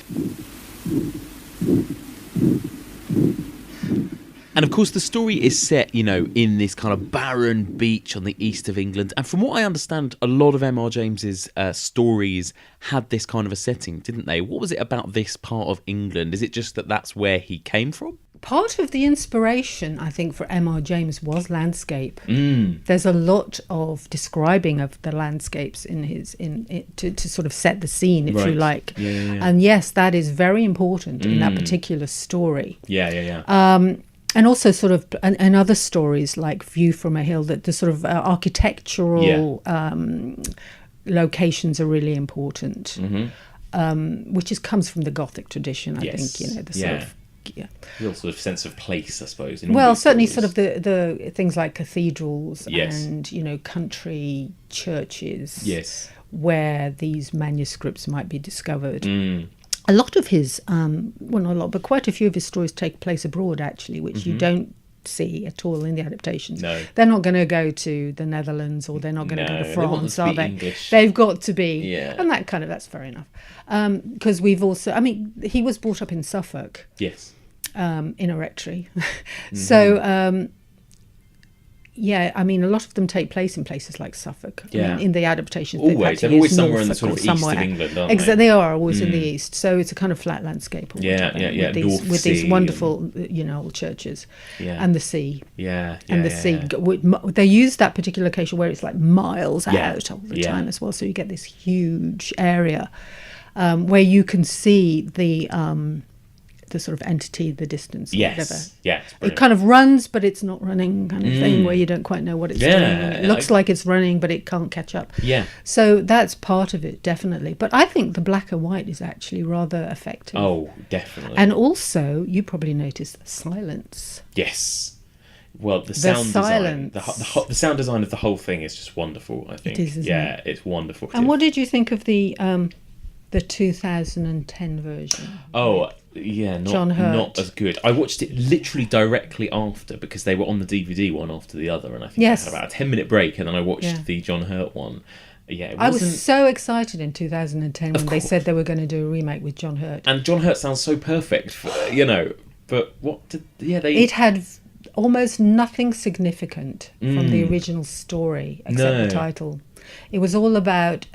And of course, the story is set, you know, in this kind of barren beach on the east of England. And from what I understand, a lot of M.R. James's stories had this kind of a setting, didn't they? What was it about this part of England? Is it just that that's where he came from? Part of the inspiration, I think, for M.R. James was landscape. There's a lot of describing of the landscapes in his to sort of set the scene, if you like. Yeah. And yes, that is very important in that particular story. Yeah. And also sort of, and other stories like View from a Hill, that the sort of architectural locations are really important, which comes from the Gothic tradition, I think, you know, the sort of, real sort of sense of place, I suppose. Well, certainly sort of the things like cathedrals and, you know, country churches where these manuscripts might be discovered. A lot of his, well, not a lot, but quite a few of his stories take place abroad, actually, which you don't see at all in the adaptations. No. They're not going to go to the Netherlands, or they're not going to go to France, are they? English. They've got to be. And that's fair enough. Because we've also, I mean, he was brought up in Suffolk. Yes. In a rectory. So, yeah, I mean, a lot of them take place in places like Suffolk. I mean, in the adaptations, they're always somewhere in the sort of east of England, aren't they? They are always in the east. So it's a kind of flat landscape. Or whatever, with these wonderful, you know, old churches and the sea. And the sea. They use that particular location where it's like miles out all the time as well. So you get this huge area where you can see the sort of entity, the distance, whatever. It kind of runs, but it's not running, kind of thing, where you don't quite know what it's doing. It looks like it's running, but it can't catch up. So that's part of it, definitely. But I think the black and white is actually rather effective. Oh, definitely. And also, you probably noticed the silence. Yes. Well, the sound design, the sound design of the whole thing is just wonderful, I think. It is, isn't it? It's wonderful. And what did you think of the 2010 version? Oh, yeah, not as good. I watched it literally directly after, because they were on the DVD one after the other, and I think I had about a 10-minute break, and then I watched the John Hurt one. I was so excited in 2010 when they said they were going to do a remake with John Hurt. And John Hurt sounds so perfect, for, you know, but what did... It had almost nothing significant from the original story, except the title. It was all about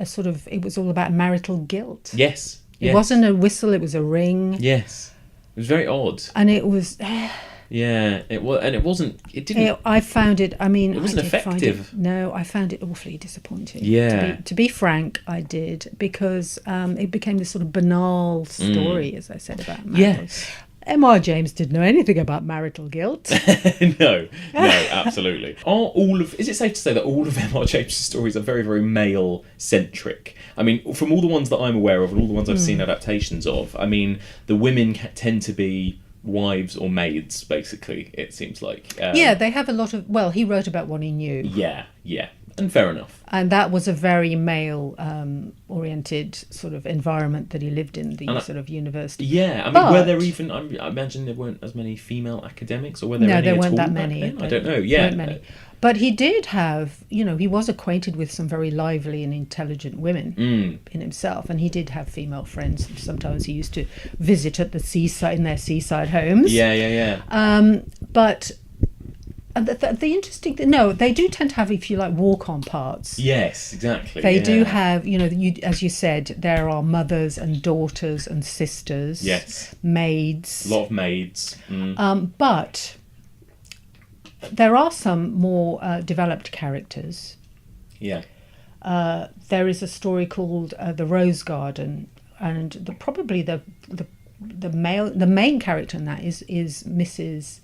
marital guilt. Yes. It wasn't a whistle, it was a ring. Yes. It was very odd. And it was... yeah, it was, and it wasn't... It didn't... I found it... I mean... It wasn't effective. I found it awfully disappointing. Yeah. To be frank, I did, because it became this sort of banal story, as I said, about marital. Yes. M.R. James didn't know anything about marital guilt. No, absolutely. Is it safe to say that all of M.R. James's stories are very, very male-centric? I mean, from all the ones that I'm aware of and all the ones I've seen adaptations of, I mean, the women tend to be wives or maids, basically, it seems like. They have a lot of... Well, he wrote about what he knew. Yeah. And fair enough. And that was a very male-oriented sort of environment that he lived in, sort of university. Yeah, I mean, were there even... I imagine there weren't as many female academics, or were there any there at weren't all that back many. then? I don't know, yeah. Weren't many. But he did have, you know, he was acquainted with some very lively and intelligent women in himself, and he did have female friends. Sometimes he used to visit at the seaside, in their seaside homes. Yeah. But... the interesting thing, they do tend to have, if you like, walk-on parts. Yes, exactly. They do have, you know, as you said, there are mothers and daughters and sisters. Yes. Maids. A lot of maids. But there are some more developed characters. Yeah. There is a story called The Rose Garden, and probably the main character in that is Mrs.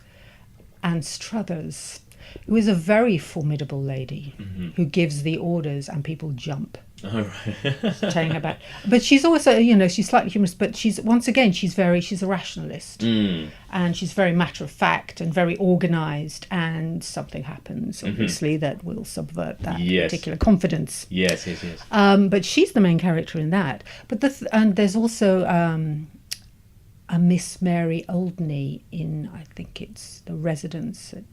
Anne Struthers, who is a very formidable lady who gives the orders and people jump. Oh, right. telling her about. But she's also, you know, she's slightly humorous, but she's a rationalist, and she's very matter of fact and very organised. And something happens, obviously, that will subvert that particular confidence. Yes. But she's the main character in that. But and there's also a Miss Mary Oldney in, I think it's The Residence at.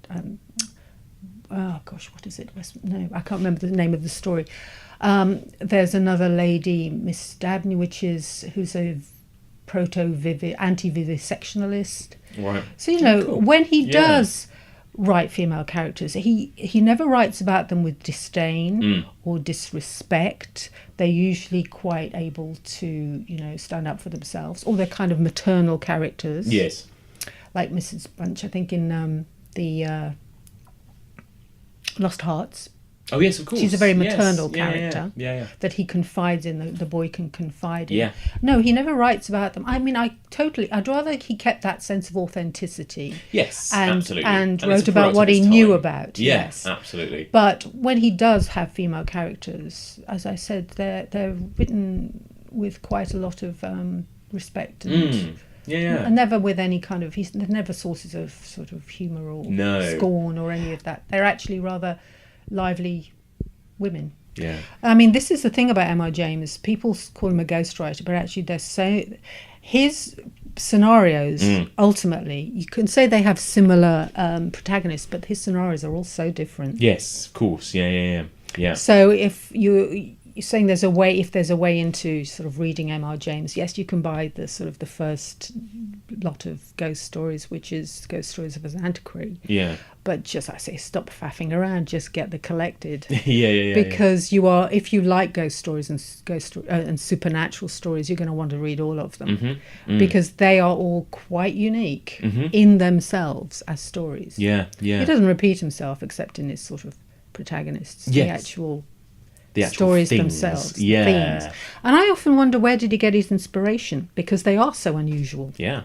What is it? No, I can't remember the name of the story. There's another lady, Miss Dabney, who's a anti-vivisectionalist. Right. So, you know, when he does write female characters, he never writes about them with disdain or disrespect. They're usually quite able to, you know, stand up for themselves. Or they're kind of maternal characters. Yes. Like Mrs. Bunch, I think, in the Lost Hearts. Oh, yes, of course. She's a very maternal character Yeah. that he confides in, the boy can confide in. Yeah. No, he never writes about them. I mean, I'd rather he kept that sense of authenticity. Yes, and, absolutely. And And wrote it's a about product what of he his knew time. about. Yeah, yes. absolutely. But when he does have female characters, as I said, they're written with quite a lot of respect and... Yeah. And never with any kind of... They're never sources of sort of humour or scorn or any of that. They're actually rather lively women. Yeah. I mean, this is the thing about M.R. James. People call him a ghostwriter, but actually his scenarios, ultimately, you can say they have similar protagonists, but his scenarios are all so different. Yes, of course. Yeah. So if you're saying there's a way into sort of reading M.R. James, yes, you can buy the sort of the first lot of ghost stories, which is Ghost Stories of an Antiquary. Yeah. But just, I say, stop faffing around, just get the collected. Yeah. Because you are, if you like ghost stories and supernatural stories, you're going to want to read all of them, because they are all quite unique in themselves as stories. Yeah. He doesn't repeat himself except in his sort of protagonists, the actual stories things. themselves. Yeah. Themes. And I often wonder, where did he get his inspiration? Because they are so unusual. Yeah.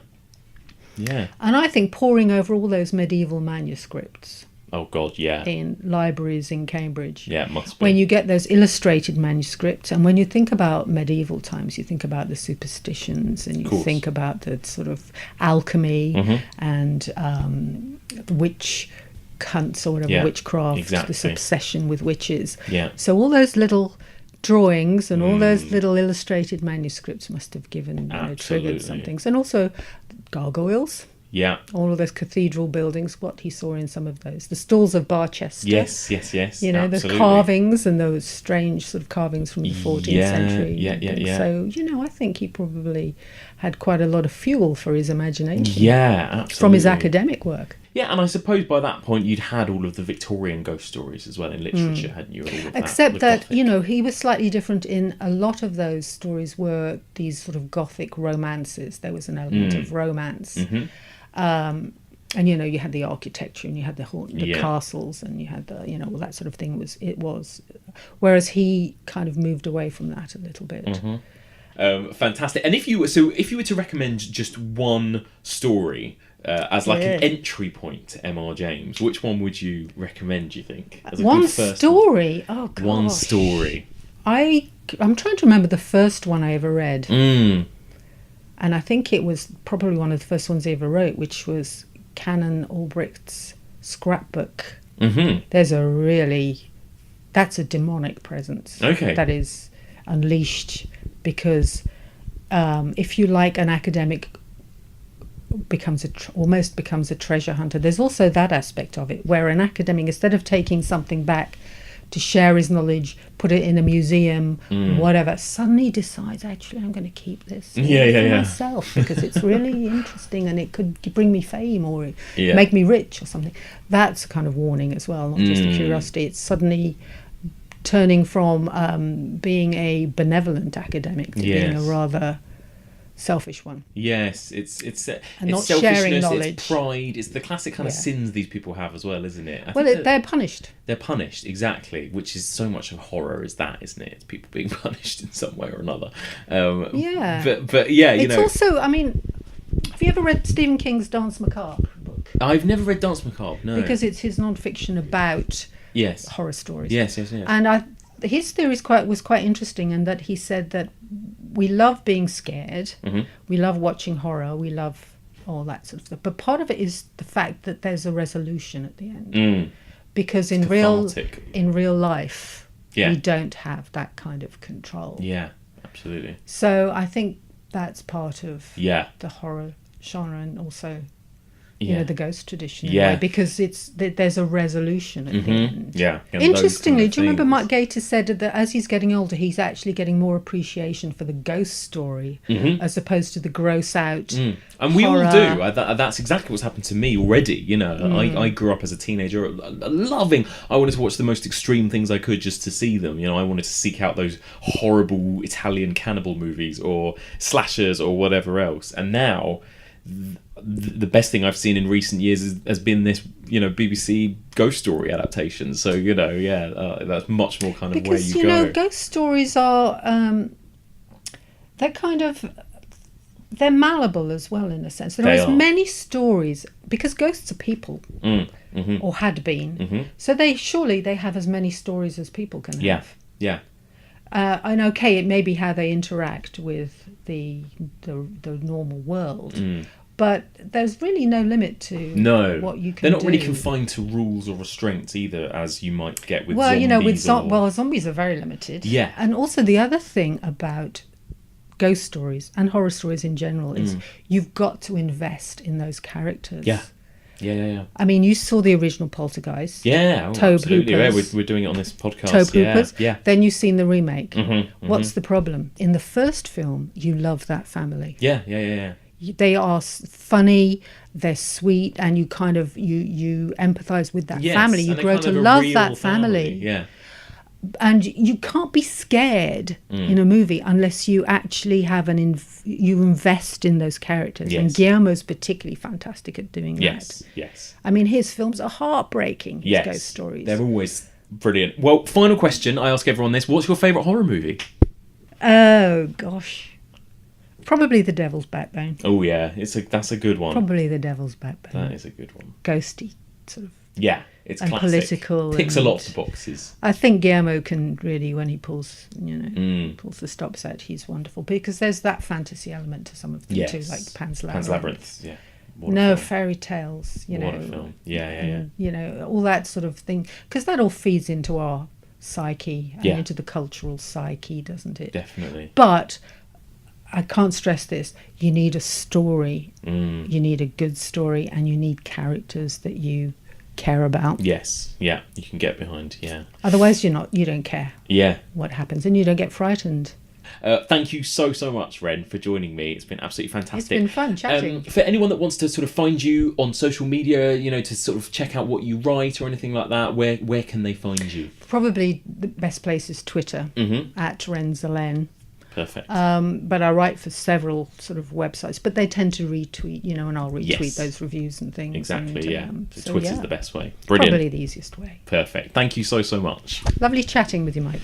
And I think poring over all those medieval manuscripts. Oh, God, yeah. In libraries in Cambridge. Yeah, it must be. When you get those illustrated manuscripts, and when you think about medieval times, you think about the superstitions, and you think about the sort of alchemy and the witch cunts or whatever, witchcraft, this obsession with witches. Yeah. So all those little drawings and all those little illustrated manuscripts must have given, triggered some things. And also gargoyles. Yeah. All of those cathedral buildings, what he saw in some of those. The stalls of Barchester. Yes. You know, the carvings and those strange sort of carvings from the 14th century. Yeah. So, you know, I think he probably had quite a lot of fuel for his imagination. Yeah, absolutely. From his academic work. Yeah, and I suppose by that point you'd had all of the Victorian ghost stories as well in literature, hadn't you? All of Except that, you know, he was slightly different in a lot of those stories were these sort of Gothic romances. There was an element of romance. And, you know, you had the architecture and you had the castles and you had the, you know, all that sort of thing was. Whereas he kind of moved away from that a little bit. Fantastic. And if you were to recommend just one story as like an entry point to M.R. James, which one would you recommend, do you think? As a one good first story? Oh, gosh. One story. I'm trying to remember the first one I ever read. And I think it was probably one of the first ones he ever wrote, which was Canon Albrecht's Scrapbook. That's a demonic presence. Okay. That is unleashed because if you like, an academic almost becomes a treasure hunter. There's also that aspect of it, where an academic, instead of taking something back to share his knowledge, put it in a museum, whatever, suddenly decides, actually, I'm going to keep this for myself because it's really interesting and it could bring me fame or make me rich or something. That's a kind of warning as well, not just a curiosity. It's suddenly turning from being a benevolent academic to being a rather selfish one. Yes, it's not selfishness, sharing knowledge. It's pride. It's the classic kind of sins these people have as well, isn't it? They're punished. They're punished, exactly, which is so much of horror is that, isn't it? It's people being punished in some way or another. But yeah, you know. It's also, I mean, have you ever read Stephen King's Danse Macabre book? I've never read Danse Macabre, no. Because it's his non-fiction about horror stories. Yes. And his theory was quite interesting, in that he said that we love being scared, we love watching horror, we love all that sort of stuff. But part of it is the fact that there's a resolution at the end, because in real life, we don't have that kind of control. Yeah, absolutely. So I think that's part of the horror genre, and also the ghost tradition, in a way, because there's a resolution at the end. Yeah. Interestingly, do you remember Mark Gatiss said that as he's getting older, he's actually getting more appreciation for the ghost story as opposed to the gross out and we all do. That's exactly what's happened to me already. I grew up as a teenager loving, I wanted to watch the most extreme things I could just to see them. I wanted to seek out those horrible Italian cannibal movies or slashers or whatever else. And now the best thing I've seen in recent years has been this, BBC ghost story adaptation. So, that's much more kind of because, where you go. Ghost stories are, they're malleable as well, in a sense. There are many stories, because ghosts are people, or had been. So they have as many stories as people can have. Yeah. And okay, it may be how they interact with the normal world, but there's really no limit to what you can do. They're not really confined to rules or restraints either, as you might get with zombies. Zombies are very limited. Yeah. And also the other thing about ghost stories and horror stories in general is you've got to invest in those characters. Yeah. I mean, you saw the original Poltergeist. Yeah, Tobe absolutely. Hoopers. We're doing it on this podcast. Tobe Hoopers. Yeah. Then you've seen the remake. What's the problem? In the first film, you love that family. Yeah. They are funny, they're sweet, and you kind of you empathise with that family. You grow to love that family. Yeah. And you can't be scared in a movie unless you actually have you invest in those characters. Yes. And Guillermo's particularly fantastic at doing that. Yes. I mean, his films are heartbreaking, his ghost stories. They're always brilliant. Well, final question, I ask everyone this. What's your favourite horror movie? Oh, gosh. Probably The Devil's Backbone. Oh, yeah. That's a good one. Probably The Devil's Backbone. That is a good one. Ghosty, sort of. Yeah, it's and classic. Political. Ticks a lot of boxes. I think Guillermo can really, when he pulls the stops out, he's wonderful. Because there's that fantasy element to some of them too, like Pan's Labyrinth. Pan's Labyrinth, yeah. Fairy tales, What a film. Yeah. All that sort of thing. Because that all feeds into our psyche and into the cultural psyche, doesn't it? Definitely. But I can't stress this. You need a story. You need a good story, and you need characters that you care about. Yes, yeah, you can get behind. Yeah. Otherwise, you don't care. Yeah. What happens, and you don't get frightened. Thank you so much, Ren, for joining me. It's been absolutely fantastic. It's been fun chatting. For anyone that wants to sort of find you on social media, to sort of check out what you write or anything like that, where can they find you? Probably the best place is Twitter at Ren Zelen. Perfect. But I write for several sort of websites, but they tend to retweet, and I'll retweet those reviews and things. Exactly, and, so Twitter's the best way. Brilliant. Probably the easiest way. Perfect. Thank you so much. Lovely chatting with you, Mike.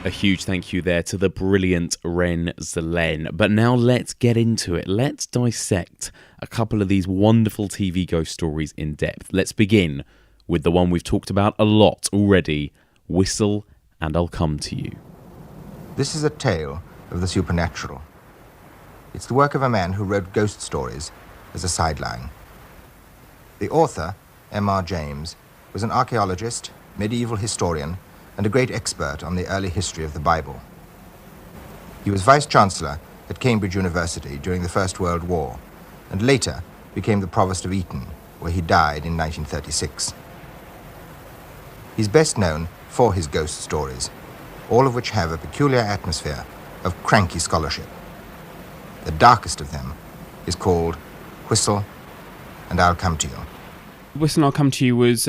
A huge thank you there to the brilliant Ren Zelen. But now let's get into it. Let's dissect a couple of these wonderful TV ghost stories in depth. Let's begin with the one we've talked about a lot already, Whistle and I'll Come to You. This is a tale of the supernatural. It's the work of a man who wrote ghost stories as a sideline. The author, M.R. James, was an archaeologist, medieval historian, and a great expert on the early history of the Bible. He was vice-chancellor at Cambridge University during the First World War, and later became the provost of Eton, where he died in 1936. He's best known for his ghost stories, all of which have a peculiar atmosphere of cranky scholarship. The darkest of them is called Whistle and I'll Come to You. Whistle and I'll Come to You was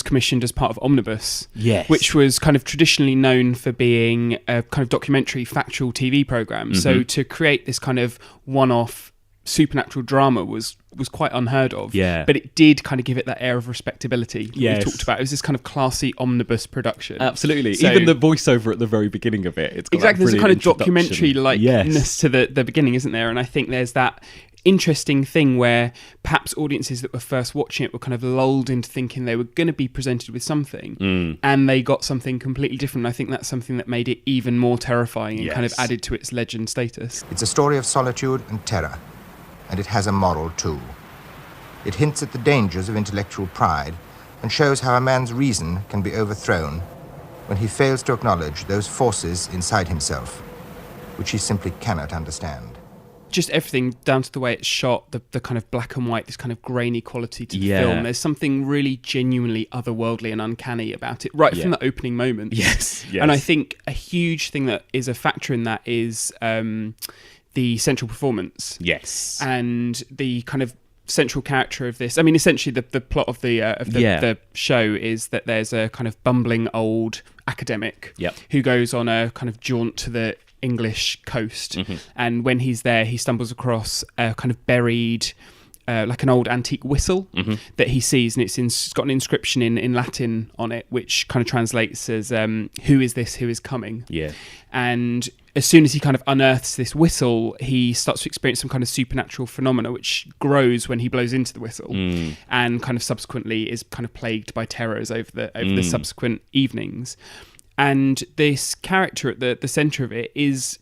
commissioned as part of Omnibus, yes, which was kind of traditionally known for being a kind of documentary factual TV programme. So to create this kind of one-off supernatural drama was quite unheard of. Yeah. But it did kind of give it that air of respectability that yes. we talked about. It was this kind of classy omnibus production. Absolutely. So, even the voiceover at the very beginning of it. It's got exactly. There's a kind of documentary-likeness yes. to the beginning, isn't there? And I think there's that interesting thing where perhaps audiences that were first watching it were kind of lulled into thinking they were going to be presented with something, and they got something completely different. I think that's something that made it even more terrifying and kind of added to its legend status. It's a story of solitude and terror, and it has a moral too. It hints at the dangers of intellectual pride and shows how a man's reason can be overthrown when he fails to acknowledge those forces inside himself, which he simply cannot understand. Just everything down to the way it's shot, the kind of black and white, this kind of grainy quality to the film. There's something really genuinely otherworldly and uncanny about it right from the opening moment. Yes. And I think a huge thing that is a factor in that is the central performance. Yes. And the kind of central character of this. I mean, essentially the plot of the show is that there's a kind of bumbling old academic who goes on a kind of jaunt to the English coast, and when he's there he stumbles across a kind of buried like an old antique whistle that he sees, and it's got an inscription in Latin on it which kind of translates as who is this who is coming. And as soon as he kind of unearths this whistle, he starts to experience some kind of supernatural phenomena which grows when he blows into the whistle, and kind of subsequently is kind of plagued by terrors over the subsequent evenings. And this character at the centre of it is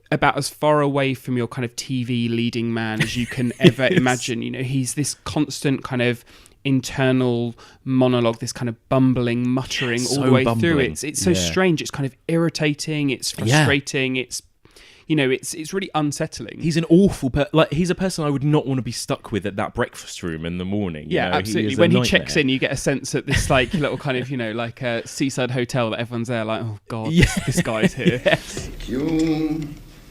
about as far away from your kind of TV leading man as you can ever imagine. You know, he's this constant kind of internal monologue, this kind of bumbling, muttering all the way through. It's so strange. It's kind of irritating. It's frustrating. It's, you know, it's really unsettling. He's an awful he's a person I would not want to be stuck with at that breakfast room in the morning. Yeah, absolutely. When he checks in, you get a sense that this like little kind of, you know, like a seaside hotel that everyone's there like, oh God, this guy's here. Thank you.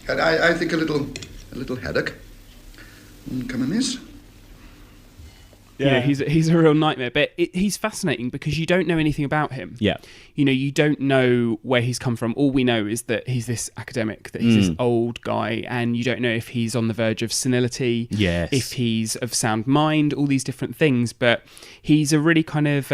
I think a little headache. Come in, miss. Yeah, he's a real nightmare, but he's fascinating because you don't know anything about him. Yeah. You know, you don't know where he's come from. All we know is that he's this academic, that he's this old guy, and you don't know if he's on the verge of senility, if he's of sound mind, all these different things. But he's a really kind of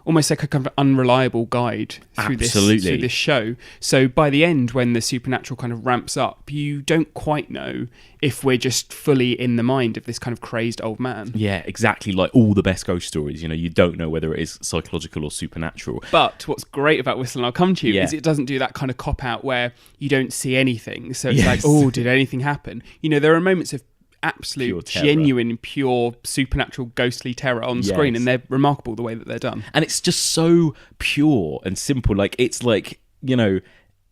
almost like a kind of unreliable guide through this show. So by the end, when the supernatural kind of ramps up, you don't quite know if we're just fully in the mind of this kind of crazed old man. Yeah, exactly. Like all the best ghost stories, you know, you don't know whether it is psychological or supernatural. But what's great about Whistle, and I'll come to you, is it doesn't do that kind of cop-out where you don't see anything. So it's like, oh, did anything happen? You know, there are moments of absolute, genuine, pure, supernatural, ghostly terror on screen, and they're remarkable the way that they're done. And it's just so pure and simple. Like, it's like, you know,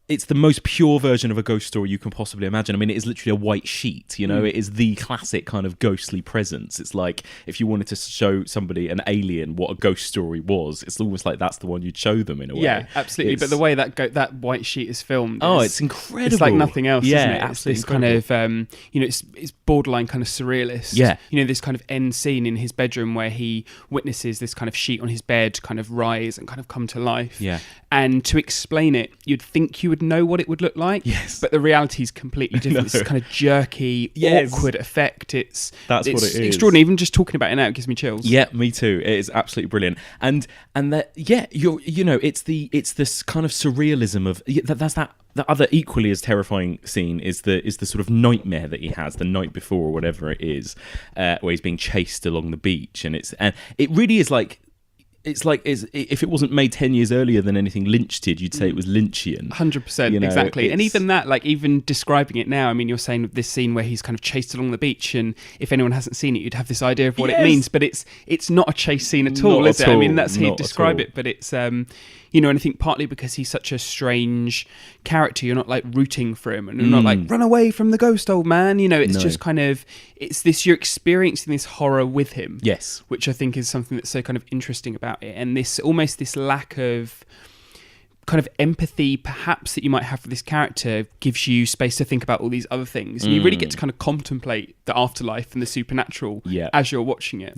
it's the most pure version of a ghost story you can possibly imagine. I mean, it is literally a white sheet, you know, it is the classic kind of ghostly presence. It's like if you wanted to show somebody, an alien, what a ghost story was, it's almost like that's the one you'd show them in a way. Yeah, absolutely. But the way that white sheet is filmed, it's incredible. It's like nothing else, isn't it? Absolutely. It's kind of, you know, it's borderline kind of surrealist. Yeah. You know, this kind of end scene in his bedroom where he witnesses this kind of sheet on his bed kind of rise and kind of come to life. Yeah. And to explain it, you'd think you would know what it would look like. Yes. But the reality is completely different. It's this kind of jerky, awkward effect. That's what it is. Extraordinary. Even just talking about it now, it gives me chills. Yeah, me too. It is absolutely brilliant. And that, you know, it's this kind of surrealism of that's that. The other equally as terrifying scene is the sort of nightmare that he has the night before, or whatever it is, where he's being chased along the beach, and it really is like. It's like if it wasn't made 10 years earlier than anything Lynch did, you'd say it was Lynchian. 100%, you know, exactly. And even that, like even describing it now, I mean, you're saying this scene where he's kind of chased along the beach, and if anyone hasn't seen it, you'd have this idea of what it means. But it's not a chase scene at all, is it? I mean, that's how you describe it. But it's, you know, and I think partly because he's such a strange character, you're not like rooting for him, and you're not like, run away from the ghost, old man. You know, it's just kind of, it's this, you're experiencing this horror with him. Yes. Which I think is something that's so kind of interesting about it. And this almost this lack of kind of empathy perhaps that you might have for this character gives you space to think about all these other things, and you really get to kind of contemplate the afterlife and the supernatural as you're watching it.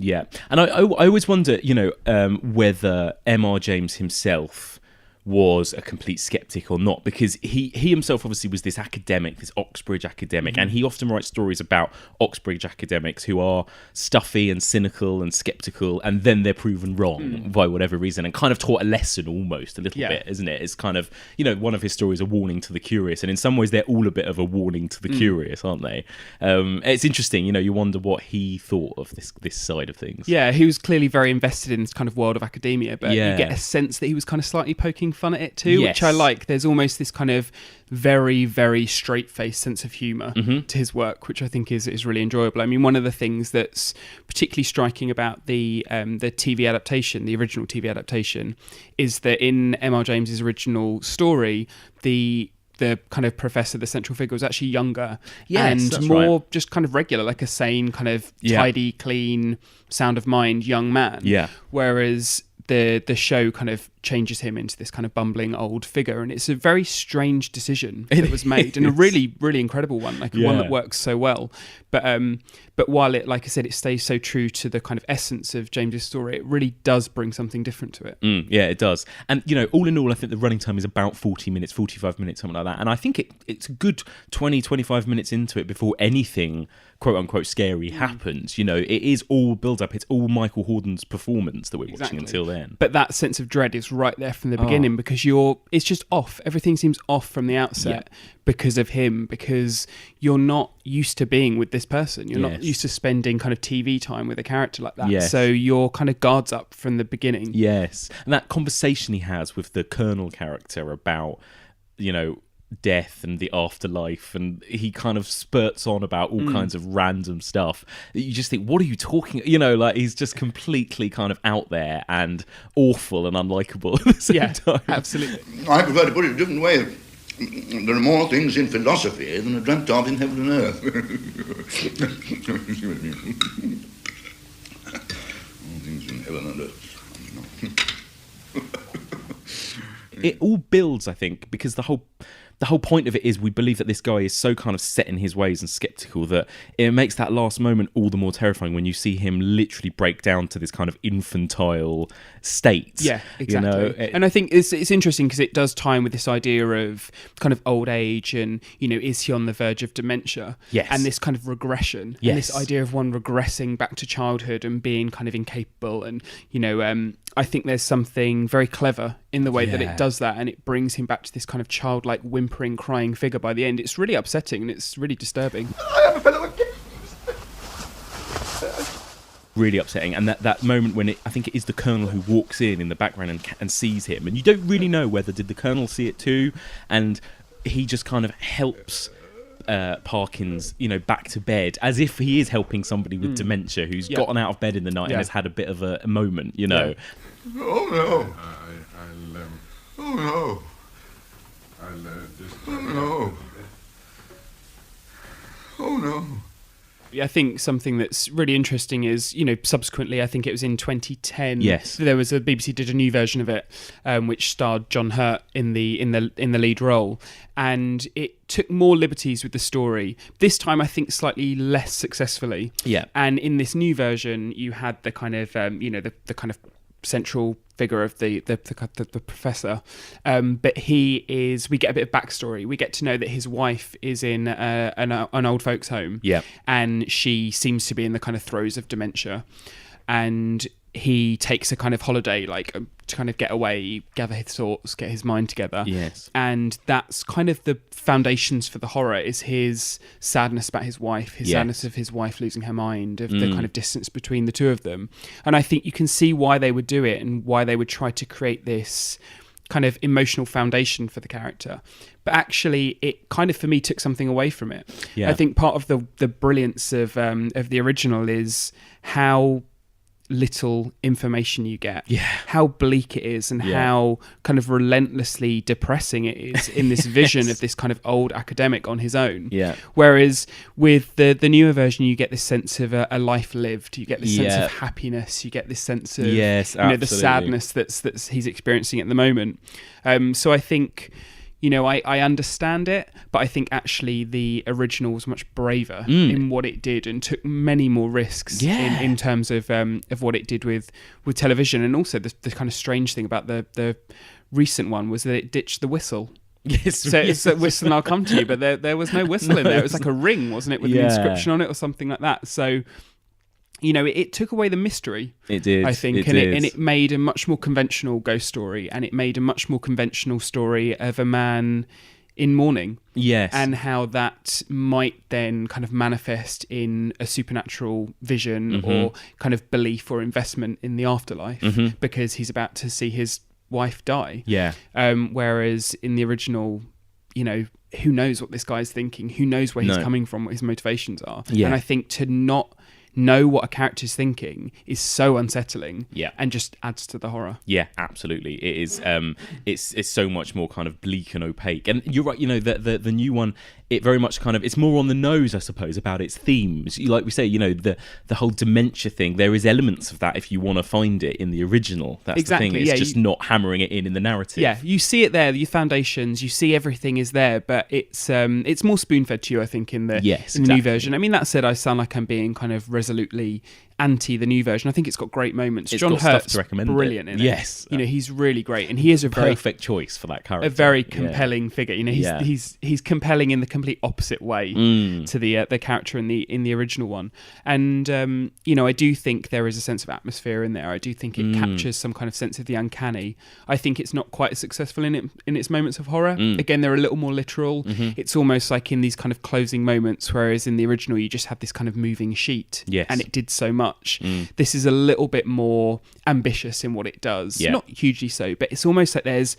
And I always wonder, you know, whether M.R. James himself was a complete skeptic or not, because he himself obviously was this academic, this Oxbridge academic, and he often writes stories about Oxbridge academics who are stuffy and cynical and skeptical, and then they're proven wrong by whatever reason, and kind of taught a lesson almost a little bit, isn't it? It's kind of, one of his stories, a warning to the curious, and in some ways they're all a bit of a warning to the curious, aren't they? It's interesting, you wonder what he thought of this side of things. Yeah, he was clearly very invested in this kind of world of academia, but you get a sense that he was kind of slightly poking fun at it too, which I like. There's almost this kind of very, very straight-faced sense of humour to his work, which I think is really enjoyable. I mean, one of the things that's particularly striking about the TV adaptation, the original TV adaptation, is that in M.R. James's original story, the kind of professor, the central figure, was actually younger and more just kind of regular, like a sane, kind of tidy, clean, sound of mind young man. Yeah. Whereas the show kind of changes him into this kind of bumbling old figure, and it's a very strange decision that was made, and a really, really incredible one, like one that works so well. But while it, like I said, it stays so true to the kind of essence of James's story, it really does bring something different to it. Yeah, it does. And, all in all, I think the running time is about 40 minutes, 45 minutes, something like that. And I think it's a good 20, 25 minutes into it before anything quote-unquote scary happens. It is all build-up. It's all Michael Horden's performance that we're watching until then. But that sense of dread is right there from the beginning, because it's just off. Everything seems off from the outset because of him, because you're not used to being with this person. You're not used to spending kind of TV time with a character like that. So your kind of guard's up from the beginning. Yes. And that conversation he has with the Colonel character about, death and the afterlife, and he kind of spurts on about all kinds of random stuff. You just think, what are you talking? He's just completely kind of out there and awful and unlikable at the same time. Absolutely. I prefer to put it a different way. There are more things in philosophy than are dreamt of in heaven and earth. All things in heaven and earth. It all builds, I think, because the whole point of it is we believe that this guy is so kind of set in his ways and skeptical that it makes that last moment all the more terrifying when you see him literally break down to this kind of infantile state. Yeah, exactly. And I think it's interesting because it does tie in with this idea of kind of old age and, is he on the verge of dementia? Yes. And this kind of regression. Yes. And this idea of one regressing back to childhood and being kind of incapable. And, I think there's something very clever in the way that it does that, and it brings him back to this kind of childlike, whimpering, crying figure by the end. It's really upsetting and it's really disturbing. I am a fellow Really upsetting. And that moment when I think it is the Colonel who walks in the background and sees him, and you don't really know whether did the Colonel see it too, and he just kind of helps Parkins, back to bed, as if he is helping somebody with dementia who's gotten out of bed in the night and has had a bit of a moment, Oh no! Oh no! Oh no! Oh no! I think something that's really interesting is, subsequently, I think it was in 2010. Yes, there was BBC did a new version of it, which starred John Hurt in the lead role, and it took more liberties with the story. This time, I think, slightly less successfully. Yeah, and in this new version, you had the kind of, the kind of central figure of the professor, but we get a bit of backstory. We get to know that his wife is in an old folks home, and she seems to be in the kind of throes of dementia, and he takes a kind of holiday, like to kind of get away, gather his thoughts, get his mind together. Yes. And that's kind of the foundations for the horror, is his sadness about his wife, his sadness of his wife losing her mind, of the kind of distance between the two of them. And I think you can see why they would do it and why they would try to create this kind of emotional foundation for the character. But actually, it kind of, for me, took something away from it. Yeah. I think part of the brilliance of the original is how little information you get, how bleak it is, and how kind of relentlessly depressing it is in this vision of this kind of old academic on his own. Whereas with the newer version, you get this sense of a life lived, you get this sense of happiness, you get this sense of the sadness that's he's experiencing at the moment. So I think, I understand it, but I think actually the original was much braver in what it did and took many more risks in terms of what it did with television. And also the kind of strange thing about the recent one was that it ditched the whistle. Yes, so it's a whistle and I'll come to you, but there was no whistle in there. It was like a ring, wasn't it, with an inscription on it or something like that. So, it took away the mystery. It did, I think, and it made a much more conventional ghost story, and it made a much more conventional story of a man in mourning. Yes. And how that might then kind of manifest in a supernatural vision or kind of belief or investment in the afterlife because he's about to see his wife die. Yeah. Whereas in the original, who knows what this guy's thinking? Who knows where he's coming from, what his motivations are? Yeah. And I think to not know what a character's thinking is so unsettling and just adds to the horror. Yeah, absolutely. It is it's so much more kind of bleak and opaque. And you're right, the new one, it very much kind of, it's more on the nose, I suppose, about its themes. Like we say, the whole dementia thing, there is elements of that if you want to find it in the original. That's exactly, the thing. It's just not hammering it in the narrative. Yeah, you see it there, your foundations, you see everything is there, but it's more spoon-fed to you, I think, in the new version. I mean, that said, I sound like I'm being kind of resolutely anti the new version. I think it's got great moments. It's John got Hurt's stuff to recommend brilliant in it. Yes. He's really great, and he is a perfect choice for that character. A very compelling figure. He's compelling in the complete opposite way to the character in the original one. And I do think there is a sense of atmosphere in there. I do think it captures some kind of sense of the uncanny. I think it's not quite as successful in its moments of horror. Again, they're a little more literal. It's almost like in these kind of closing moments, whereas in the original you just have this kind of moving sheet. Yes. And it did so much. This is a little bit more ambitious in what it does. Yeah. Not hugely so, but it's almost like there's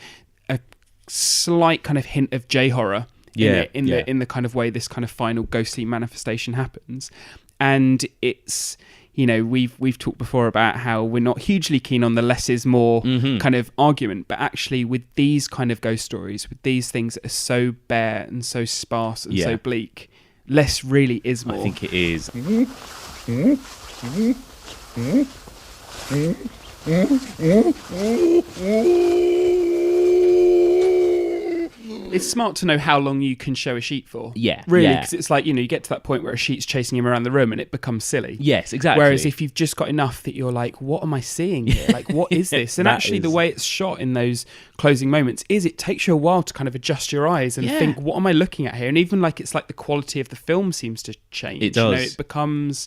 a slight kind of hint of J-horror in the kind of way this kind of final ghostly manifestation happens. And it's, we've talked before about how we're not hugely keen on the less is more kind of argument, but actually with these kind of ghost stories, with these things that are so bare and so sparse and so bleak, less really is more. I think it is. It's smart to know how long you can show a sheet for. Yeah. Really, because it's like, you get to that point where a sheet's chasing him around the room and it becomes silly. Yes, exactly. Whereas if you've just got enough that you're like, what am I seeing here? Like, what is this? And actually the way it's shot in those closing moments is it takes you a while to kind of adjust your eyes and think, what am I looking at here? And even like, it's like the quality of the film seems to change. It does. It becomes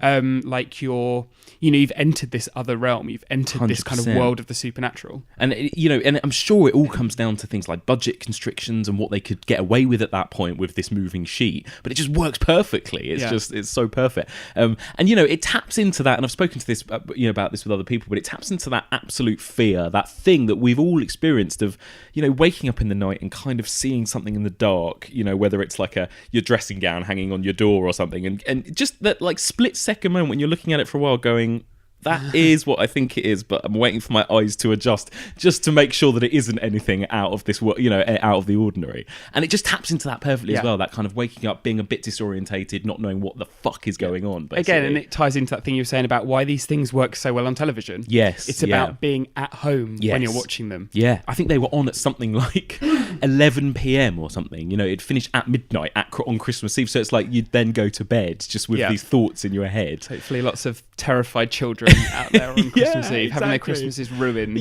like you've entered this other realm, you've entered 100%. This kind of world of the supernatural. And and I'm sure it all comes down to things like budget constrictions and what they could get away with at that point with this moving sheet, but it just works perfectly. It's so perfect. And it taps into that, and I've spoken to this about this with other people, but it taps into that absolute fear, that thing that we've all experienced of waking up in the night and kind of seeing something in the dark, whether it's like your dressing gown hanging on your door or something, and just that like split second moment when you're looking at it for a while going, that is what I think it is, but I'm waiting for my eyes to adjust just to make sure that it isn't anything out of this, out of the ordinary. And it just taps into that perfectly as well, that kind of waking up, being a bit disorientated, not knowing what the fuck is going on, basically. Again, and it ties into that thing you were saying about why these things work so well on television. Yes. It's about being at home when you're watching them. Yeah. I think they were on at something like 11 p.m. or something. It'd finish at midnight on Christmas Eve, so it's like you'd then go to bed just with these thoughts in your head. Hopefully lots of terrified children out there on Christmas Eve, having their Christmases ruined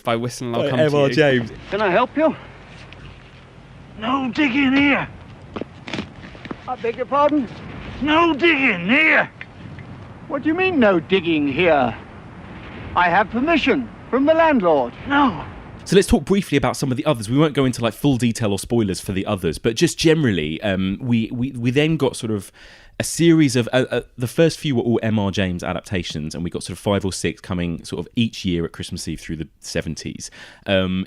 by Whistle and I'll Come M.R. to You. James. Can I help you? No digging here. I beg your pardon? No digging here. What do you mean, no digging here? I have permission from the landlord. No. So let's talk briefly about some of the others. We won't go into like full detail or spoilers for the others, but just generally, we then got sort of a series of the first few were all M.R. James adaptations, and we got sort of 5 or 6 coming sort of each year at Christmas Eve through the 70s.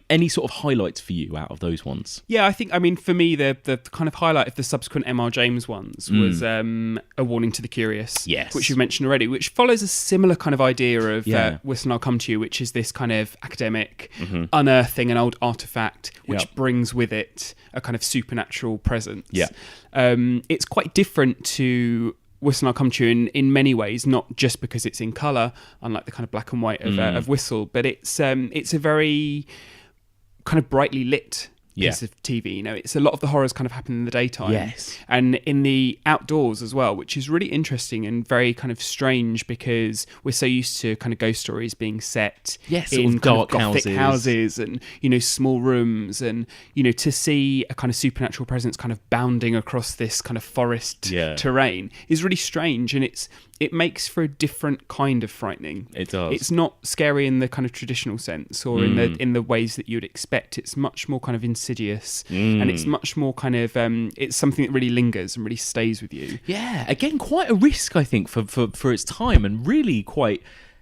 Any sort of highlights for you out of those ones? Yeah, I think, for me, the kind of highlight of the subsequent M.R. James ones was A Warning to the Curious, which you mentioned already, which follows a similar kind of idea of Whistle and I'll Come to You, which is this kind of academic unearthing an old artifact, which brings with it a kind of supernatural presence. It's quite different to Whistle and I'll Come to You in many ways, not just because it's in colour, unlike the kind of black and white of Whistle, but it's a very kind of brightly lit piece of TV. You know, it's a lot of the horrors kind of happen in the daytime. Yes. And in the outdoors as well, which is really interesting and very kind of strange because we're so used to kind of ghost stories being set in dark gothic houses and, you know, small rooms, and, you know, to see a kind of supernatural presence kind of bounding across this kind of forest terrain is really strange, and it makes for a different kind of frightening. It does. It's not scary in the kind of traditional sense or in the ways that you'd expect. It's much more kind of insidious, and it's much more kind of it's something that really lingers and really stays with you. Yeah, again, quite a risk, I think, for its time, and really quite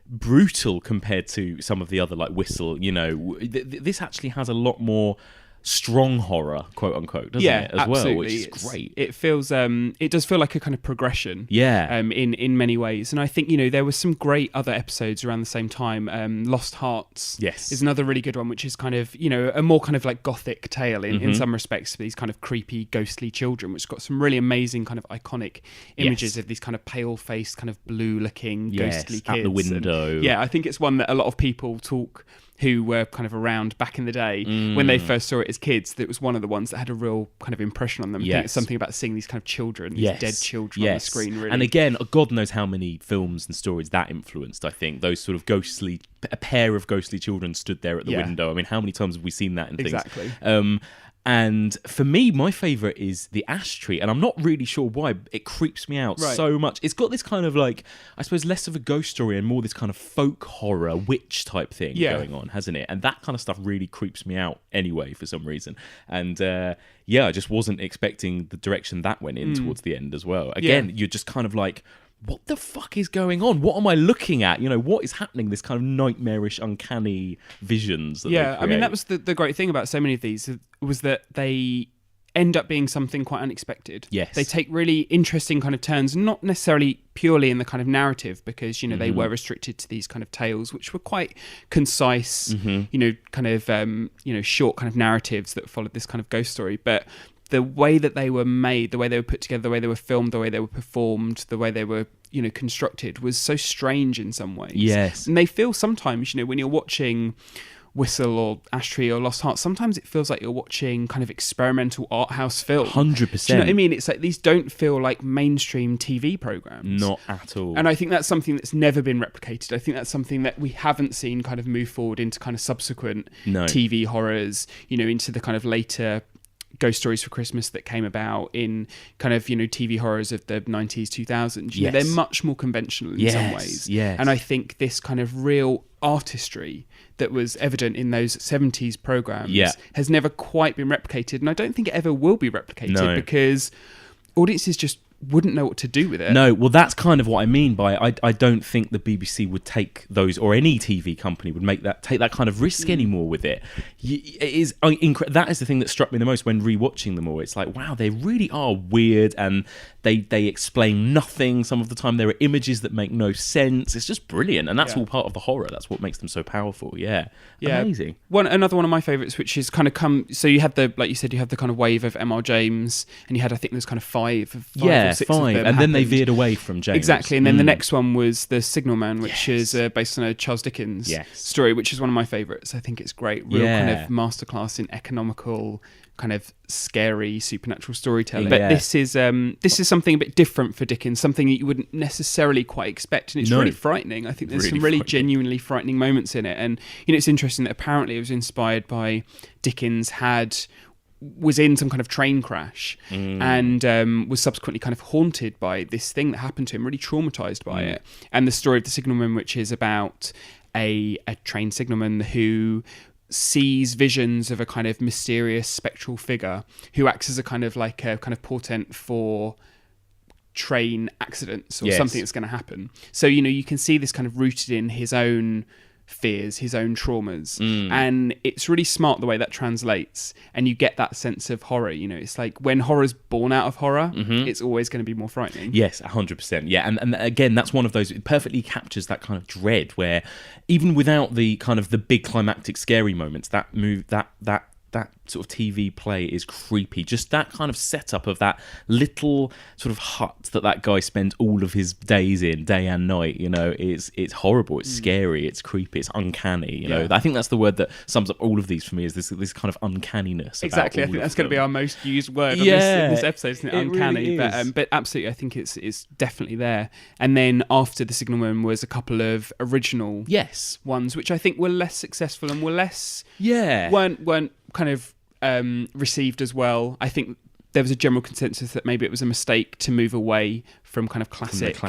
brutal compared to some of the other, like Whistle. You know, this actually has a lot more strong horror, quote unquote, doesn't it, as absolutely. well, which is great. It feels it does feel like a kind of progression in many ways, and I think, you know, there were some great other episodes around the same time. Lost Hearts is another really good one, which is kind of, you know, a more kind of like gothic tale in some respects for these kind of creepy ghostly children, which got some really amazing kind of iconic images of these kind of pale faced kind of blue looking ghostly kids at the window. And, I think it's one that a lot of people talk who were kind of around back in the day when they first saw it as kids, that was one of the ones that had a real kind of impression on them. I think it's something about seeing these kind of children, these dead children on the screen, really. And again, God knows how many films and stories that influenced, I think. Those sort of a pair of ghostly children stood there at the window. I mean, how many times have we seen that in things? Exactly. And for me, my favourite is the ash tree, and I'm not really sure why. It creeps me out so much. It's got this kind of like, I suppose, less of a ghost story and more this kind of folk horror, witch type thing going on, hasn't it? And that kind of stuff really creeps me out anyway, for some reason. And I just wasn't expecting the direction that went in towards the end as well. Again, you're just kind of like, what the fuck is going on? What am I looking at? You know, what is happening? This kind of nightmarish, uncanny visions. I mean, that was the great thing about so many of these, was that they end up being something quite unexpected. Yes. They take really interesting kind of turns, not necessarily purely in the kind of narrative, because, you know, they were restricted to these kind of tales, which were quite concise, you know, kind of, you know, short kind of narratives that followed this kind of ghost story. But the way that they were made, the way they were put together, the way they were filmed, the way they were performed, the way they were, you know, constructed was so strange in some ways. Yes. And they feel sometimes, you know, when you're watching Whistle or Ash Tree or Lost Hearts, sometimes it feels like you're watching kind of experimental art house film. 100%. Do you know what I mean? It's like these don't feel like mainstream TV programs. Not at all. And I think that's something that's never been replicated. I think that's something that we haven't seen kind of move forward into kind of subsequent TV horrors, you know, into the kind of later Ghost Stories for Christmas that came about in kind of, you know, TV horrors of the 90s, 2000s. You know, they're much more conventional in some ways. Yes. And I think this kind of real artistry that was evident in those 70s programs has never quite been replicated. And I don't think it ever will be replicated because audiences just wouldn't know what to do with it. No, well, that's kind of what I mean by I don't think the BBC would take those, or any TV company would take that kind of risk anymore with it. It is that is the thing that struck me the most when rewatching them all. It's like, wow, they really are weird, and they explain nothing. Some of the time there are images that make no sense. It's just brilliant, and that's all part of the horror. That's what makes them so powerful. Amazing. Another one of my favourites, which is kind of so you had the, like you said, you had the kind of wave of M.R. James, and you had, I think there's kind of five or six of them and happened. then they veered away from James. Exactly, and then the next one was the Signalman, which is based on a Charles Dickens story, which is one of my favourites. I think it's great, real kind of masterclass in economical, kind of scary supernatural storytelling. But this is something a bit different for Dickens, something that you wouldn't necessarily quite expect, and it's really frightening. I think there's some really genuinely frightening moments in it, and you know, it's interesting that apparently it was inspired by Dickens was in some kind of train crash and was subsequently kind of haunted by this thing that happened to him, really traumatized by it. And the story of the Signalman, which is about a train signalman who sees visions of a kind of mysterious spectral figure who acts as a kind of like a kind of portent for train accidents or something that's going to happen. So, you know, you can see this kind of rooted in his own fears, his own traumas, and it's really smart the way that translates, and you get that sense of horror. You know, it's like when horror's born out of horror, it's always going to be more frightening. Yes, 100%. Yeah, and again, that's one of those, it perfectly captures that kind of dread where even without the kind of the big climactic scary moments, that that sort of TV play is creepy. Just that kind of setup of that little sort of hut that guy spends all of his days in, day and night, it's horrible, it's scary, it's creepy, it's uncanny, you know. I think that's the word that sums up all of these for me, is this kind of uncanniness. Exactly, I think that's going to be our most used word in this episode, isn't it? Uncanny. Really but absolutely, I think it's definitely there. And then after The Signalman was a couple of original ones, which I think were less successful and were less weren't kind of received as well. I think there was a general consensus that maybe it was a mistake to move away from kind of classic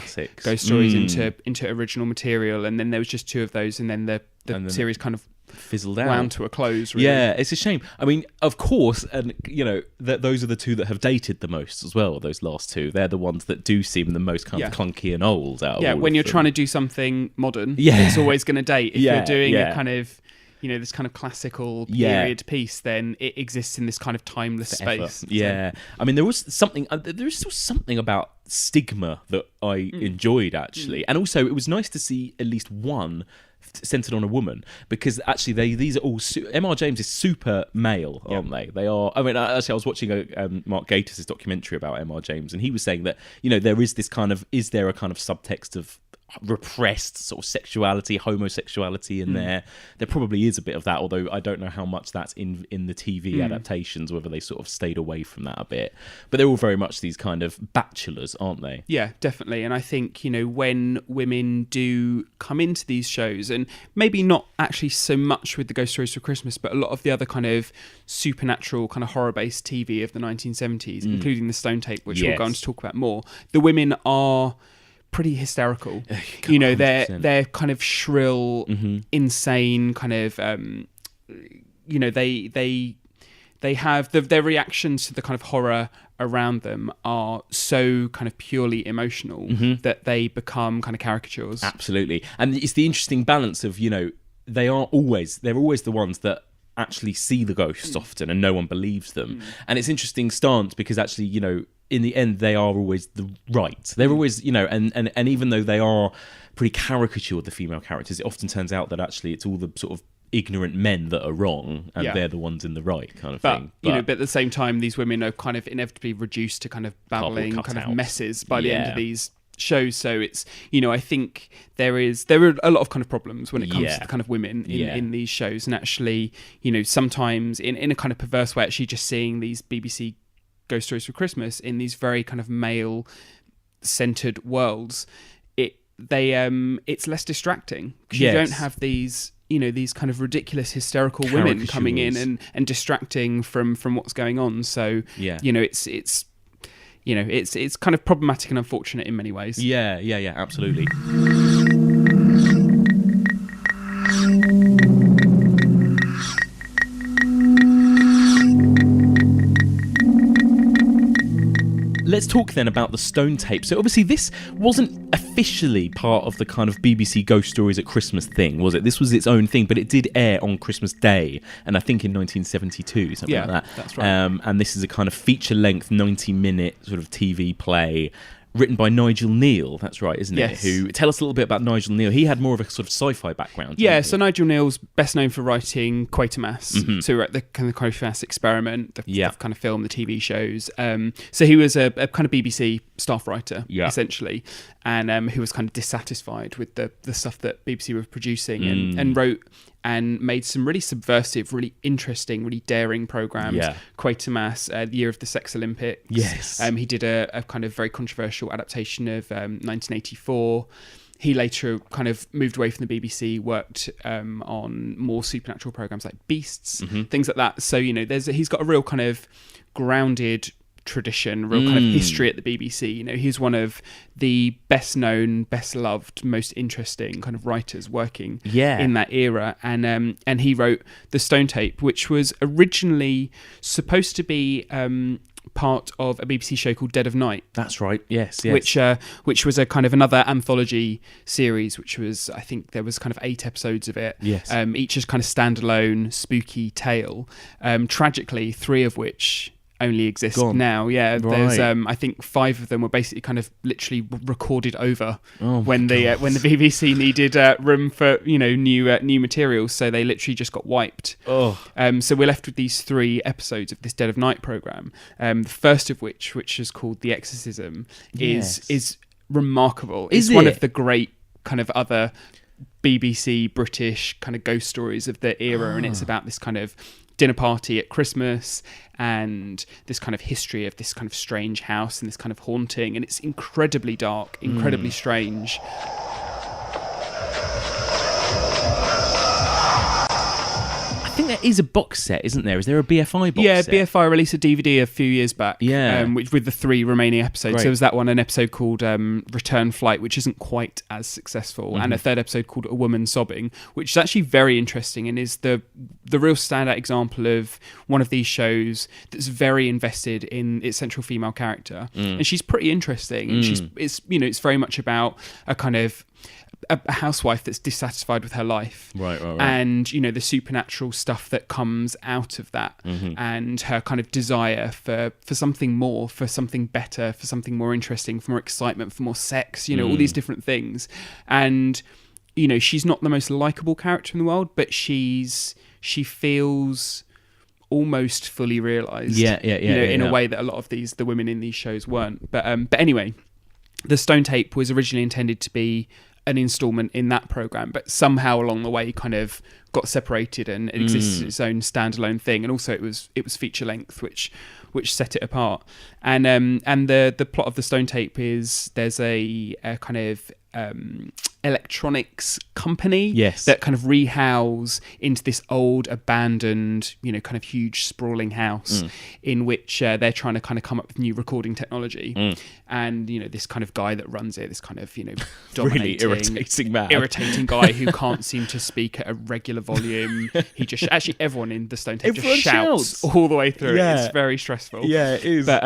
ghost stories into original material, and then there was just two of those, and then the series kind of fizzled out, wound to a close, really. Yeah, it's a shame. I mean, of course, and those are the two that have dated the most as well. Those last two, they're the ones that do seem the most kind of clunky and old out of all when you're them. trying to do something modern, it's always going to date. If you're doing a kind of this kind of classical period piece, then it exists in this kind of timeless space. Yeah. I mean, there is still something about stigma that I enjoyed, actually. And also, it was nice to see at least one centered on a woman, because actually these are all M.R. James is super male, aren't they? They are. I mean, actually, I was watching Mark Gatiss' documentary about M.R. James, and he was saying that there is this kind of, is there a kind of subtext of repressed sort of sexuality, homosexuality in there? There probably is a bit of that, although I don't know how much that's in the TV adaptations, whether they sort of stayed away from that a bit. But they're all very much these kind of bachelors, aren't they? Yeah, definitely. And I think, when women do come into these shows, and maybe not actually so much with the Ghost Stories for Christmas, but a lot of the other kind of supernatural kind of horror-based TV of the 1970s, including the Stone Tape, which we'll go on to talk about more, the women are pretty hysterical. They're kind of shrill, insane, kind of they have their reactions to the kind of horror around them are so kind of purely emotional that they become kind of caricatures. Absolutely. And it's the interesting balance of, they're always the ones that actually see the ghosts often, and no one believes them. And it's interesting stance, because actually, in the end, they are always the right. They're always, and even though they are pretty caricatured, the female characters, it often turns out that actually it's all the sort of ignorant men that are wrong, and they're the ones in the right, kind of thing. But at the same time, these women are kind of inevitably reduced to kind of babbling kind of messes by the end of these shows. So it's, I think there are a lot of kind of problems when it comes to the kind of women in these shows, and actually, sometimes in a kind of perverse way, actually just seeing these BBC Ghost Stories for Christmas in these very kind of male-centered worlds, it's less distracting, because you don't have these these kind of ridiculous hysterical women coming in and distracting from what's going on. So it's kind of problematic and unfortunate in many ways. Yeah, absolutely. Let's talk then about the Stone Tape. So obviously this wasn't officially part of the kind of BBC Ghost Stories at Christmas thing, was it? This was its own thing, but it did air on Christmas Day, and I think in 1972, something like that. That's right. And this is a kind of feature-length, 90-minute sort of TV play written by Nigel Kneale, that's right, isn't it? Who, tell us a little bit about Nigel Kneale. He had more of a sort of sci-fi background. Yeah, so Nigel Kneale's best known for writing Quatermass, so the kind of Quatermass Experiment, the kind of film, the TV shows. So he was a kind of BBC staff writer, essentially, and who was kind of dissatisfied with the stuff that BBC were producing, and wrote and made some really subversive, really interesting, really daring programs. Quatermass, the Year of the Sex Olympics. Yes. He did a kind of very controversial adaptation of 1984. He later kind of moved away from the BBC, worked on more supernatural programs like Beasts, things like that. So, he's got a real kind of grounded tradition, real kind of history at the BBC. He's one of the best known, best loved, most interesting kind of writers working in that era. And he wrote The Stone Tape, which was originally supposed to be part of a BBC show called Dead of Night. That's right. Yes. Which was a kind of another anthology series, which was, I think there was kind of 8 episodes of it. Yes. Each as kind of standalone spooky tale. Tragically, 3 of which only exist now. Yeah, there's I think 5 of them were basically kind of literally recorded over when the BBC needed room for new materials, so they literally just got wiped. So we're left with these 3 episodes of this Dead of Night program. The first of which is called The Exorcism, is remarkable. It's one of the great kind of other BBC British kind of ghost stories of the era, and it's about this kind of dinner party at Christmas and this kind of history of this kind of strange house and this kind of haunting, and it's incredibly dark, incredibly strange. I think there is a box set, isn't there? Is there a BFI box set? Yeah, BFI released a DVD a few years back. Yeah. Which, with the 3 remaining episodes. Great. So there was that one, an episode called Return Flight, which isn't quite as successful, and a 3rd episode called A Woman Sobbing, which is actually very interesting and is the real standout example of one of these shows that's very invested in its central female character. And she's pretty interesting. And it's very much about a kind of a housewife that's dissatisfied with her life, right. And the supernatural stuff that comes out of that, and her kind of desire for something more, for something better, for something more interesting, for more excitement, for more sex, all these different things. And she's not the most likable character in the world, but she feels almost fully realized, in a way that a lot of the women in these shows weren't. But anyway, the Stone Tape was originally intended to be an installment in that program, but somehow along the way kind of got separated and it exists as its own standalone thing. And also it was feature length, which set it apart. And the plot of the Stone Tape is there's a kind of electronics company that kind of rehouse into this old abandoned kind of huge sprawling house in which they're trying to kind of come up with new recording technology. And this kind of guy that runs it, this kind of dominating, really irritating guy who can't seem to speak at a regular volume. He just actually everyone in the Stone Tape just shouts all the way through. It's very stressful. It is. But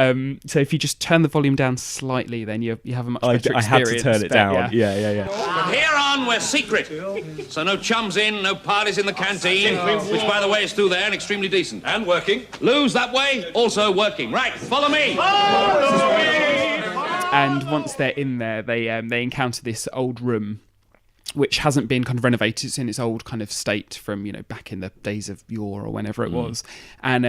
so if you just turn the volume down slightly, then you have a much better experience. I had to turn it down. From here on, we're secret. So no chums in, no parties in the canteen, which, by the way, is still there and extremely decent. And working. Lose that way, also working. Right, follow me. And once they're in there, they encounter this old room, which hasn't been kind of renovated. It's in its old kind of state from back in the days of yore or whenever it was. And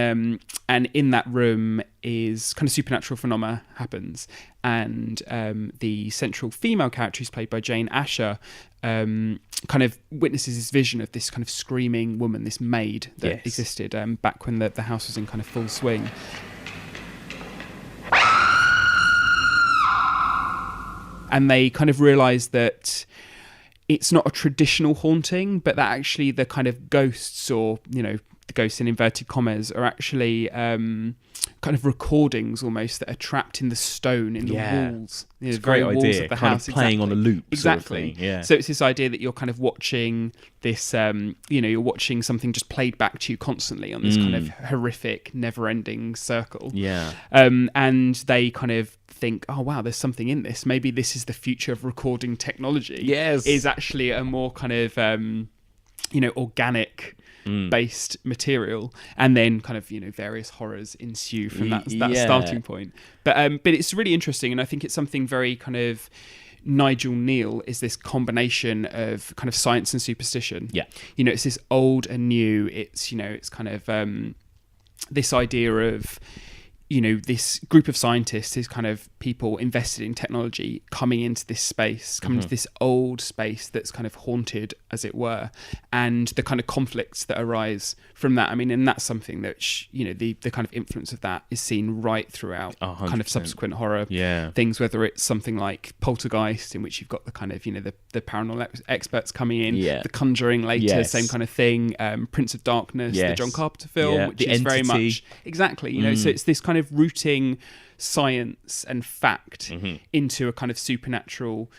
in that room is kind of supernatural phenomena happens, and the central female character, who's played by Jane Asher, kind of witnesses this vision of this kind of screaming woman, this maid that existed back when the house was in kind of full swing. And they kind of realise that it's not a traditional haunting, but that actually the kind of ghosts, or the ghosts in inverted commas, are actually kind of recordings almost that are trapped in the stone in the walls. It's a great idea. Of the kind house. Of playing on a loop. Exactly. Sort of thing. So it's this idea that you're kind of watching this, you're watching something just played back to you constantly on this kind of horrific, never-ending circle. And they kind of think, oh wow, there's something in this. Maybe this is the future of recording technology. Is actually a more kind of organic based material, and then kind of various horrors ensue from that starting point. But it's really interesting, and I think it's something very kind of Nigel Kneale is this combination of kind of science and superstition. It's this old and new. It's it's kind of this idea of this group of scientists is kind of people invested in technology coming into this space, coming into this old space that's kind of haunted, as it were, and the kind of conflicts that arise from that. I mean, and that's something that, the kind of influence of that is seen right throughout 100%. Kind of subsequent horror things, whether it's something like Poltergeist, in which you've got the kind of, the paranormal experts coming in, The Conjuring later, same kind of thing, Prince of Darkness, the John Carpenter film, which is very much, so it's this kind of rooting science and fact into a kind of supernatural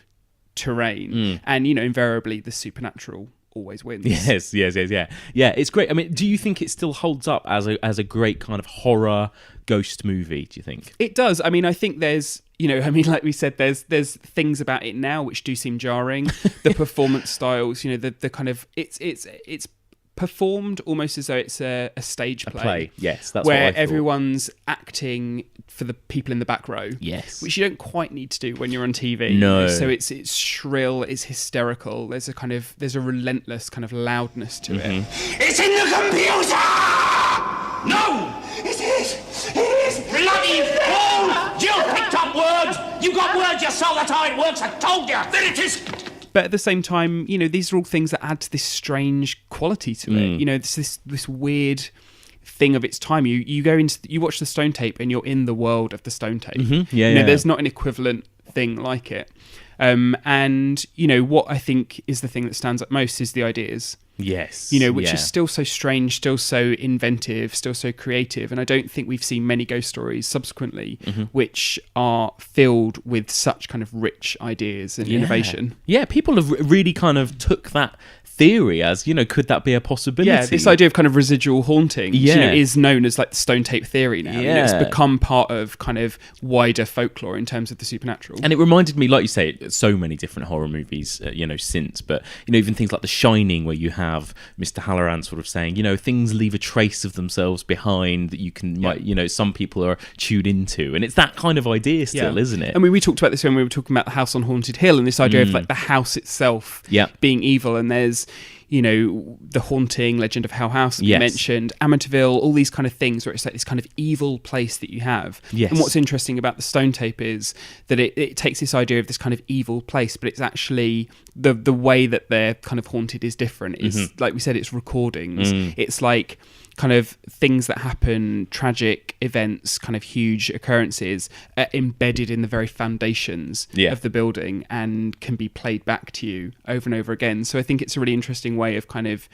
terrain, and invariably the supernatural always wins. Yes. It's great. I mean, do you think it still holds up as a great kind of horror ghost movie? Do you think it does? I mean, I think there's like we said, there's things about it now which do seem jarring. The performance styles, the kind of it's performed almost as though it's a stage play. Yes, that's where what I thought. Everyone's acting for the people in the back row. Yes, which you don't quite need to do when you're on TV. No, so it's shrill, it's hysterical. There's a relentless kind of loudness to it. It's in the computer. No, it is bloody fool. You picked up words. You got words. You saw that's how it works. I told you. There it is. But at the same time, these are all things that add to this strange quality to it. This weird thing of its time. You watch the Stone Tape and you're in the world of the Stone Tape. There's not an equivalent thing like it. And what I think is the thing that stands up most is the ideas. Yes. Which is still so strange, still so inventive, still so creative. And I don't think we've seen many ghost stories subsequently which are filled with such kind of rich ideas and innovation. Yeah, people have really kind of took that theory as, could that be a possibility? Yeah, this idea of kind of residual haunting is known as like the Stone Tape theory now. Yeah. It's become part of kind of wider folklore in terms of the supernatural. And it reminded me, like you say, so many different horror movies, since, but, even things like The Shining, where you have Mr. Halloran sort of saying, things leave a trace of themselves behind that you can, some people are tuned into. And it's that kind of idea still, isn't it? I mean, we talked about this when we were talking about the house on Haunted Hill and this idea of like the house itself being evil, and there's the haunting legend of Hell House that you mentioned, Amityville, all these kind of things where it's like this kind of evil place that you have. Yes. And what's interesting about the Stone Tape is that it takes this idea of this kind of evil place, but it's actually the way that they're kind of haunted is different. It's like we said, it's recordings. It's like kind of things that happen, tragic events, kind of huge occurrences embedded in the very foundations of the building and can be played back to you over and over again. So I think it's a really interesting way of kind of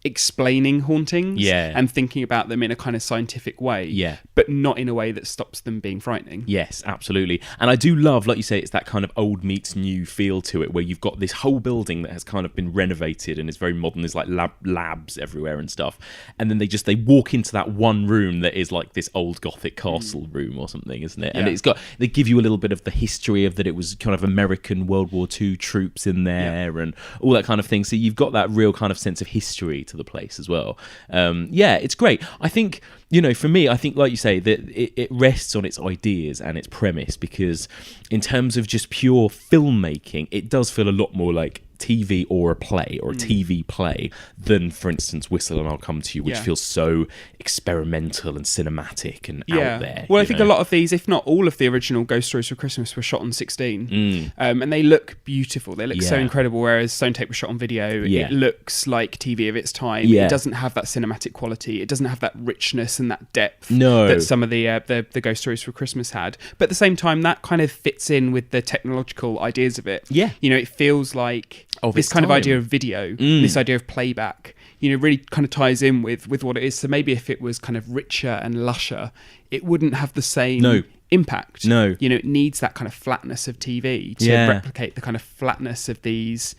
explaining hauntings and thinking about them in a kind of scientific way, but not in a way that stops them being frightening. Yes, absolutely. And I do love, like you say, it's that kind of old meets new feel to it, where you've got this whole building that has kind of been renovated and is very modern. There's like labs everywhere and stuff. And then they walk into that one room that is like this old Gothic castle room or something, isn't it? And they give you a little bit of the history of that it was kind of American World War II troops in there and all that kind of thing. So you've got that real kind of sense of history to the place as well. It's great. I think, for me, I think, like you say, that it rests on its ideas and its premise, because in terms of just pure filmmaking, it does feel a lot more like TV or a play or a TV play than, for instance, Whistle and I'll Come to You, which feels so experimental and cinematic and out there. Well, I think a lot of these, if not all of the original Ghost Stories for Christmas, were shot on 16, and they look beautiful. They look so incredible. Whereas Stone Tape was shot on video, it looks like TV of its time. It doesn't have that cinematic quality. It doesn't have that richness and that depth that some of the Ghost Stories for Christmas had. But at the same time, that kind of fits in with the technological ideas of it. Yeah, it feels like this kind of idea of video, this idea of playback, really kind of ties in with what it is. So maybe if it was kind of richer and lusher, it wouldn't have the same impact. It needs that kind of flatness of TV to replicate the kind of flatness of these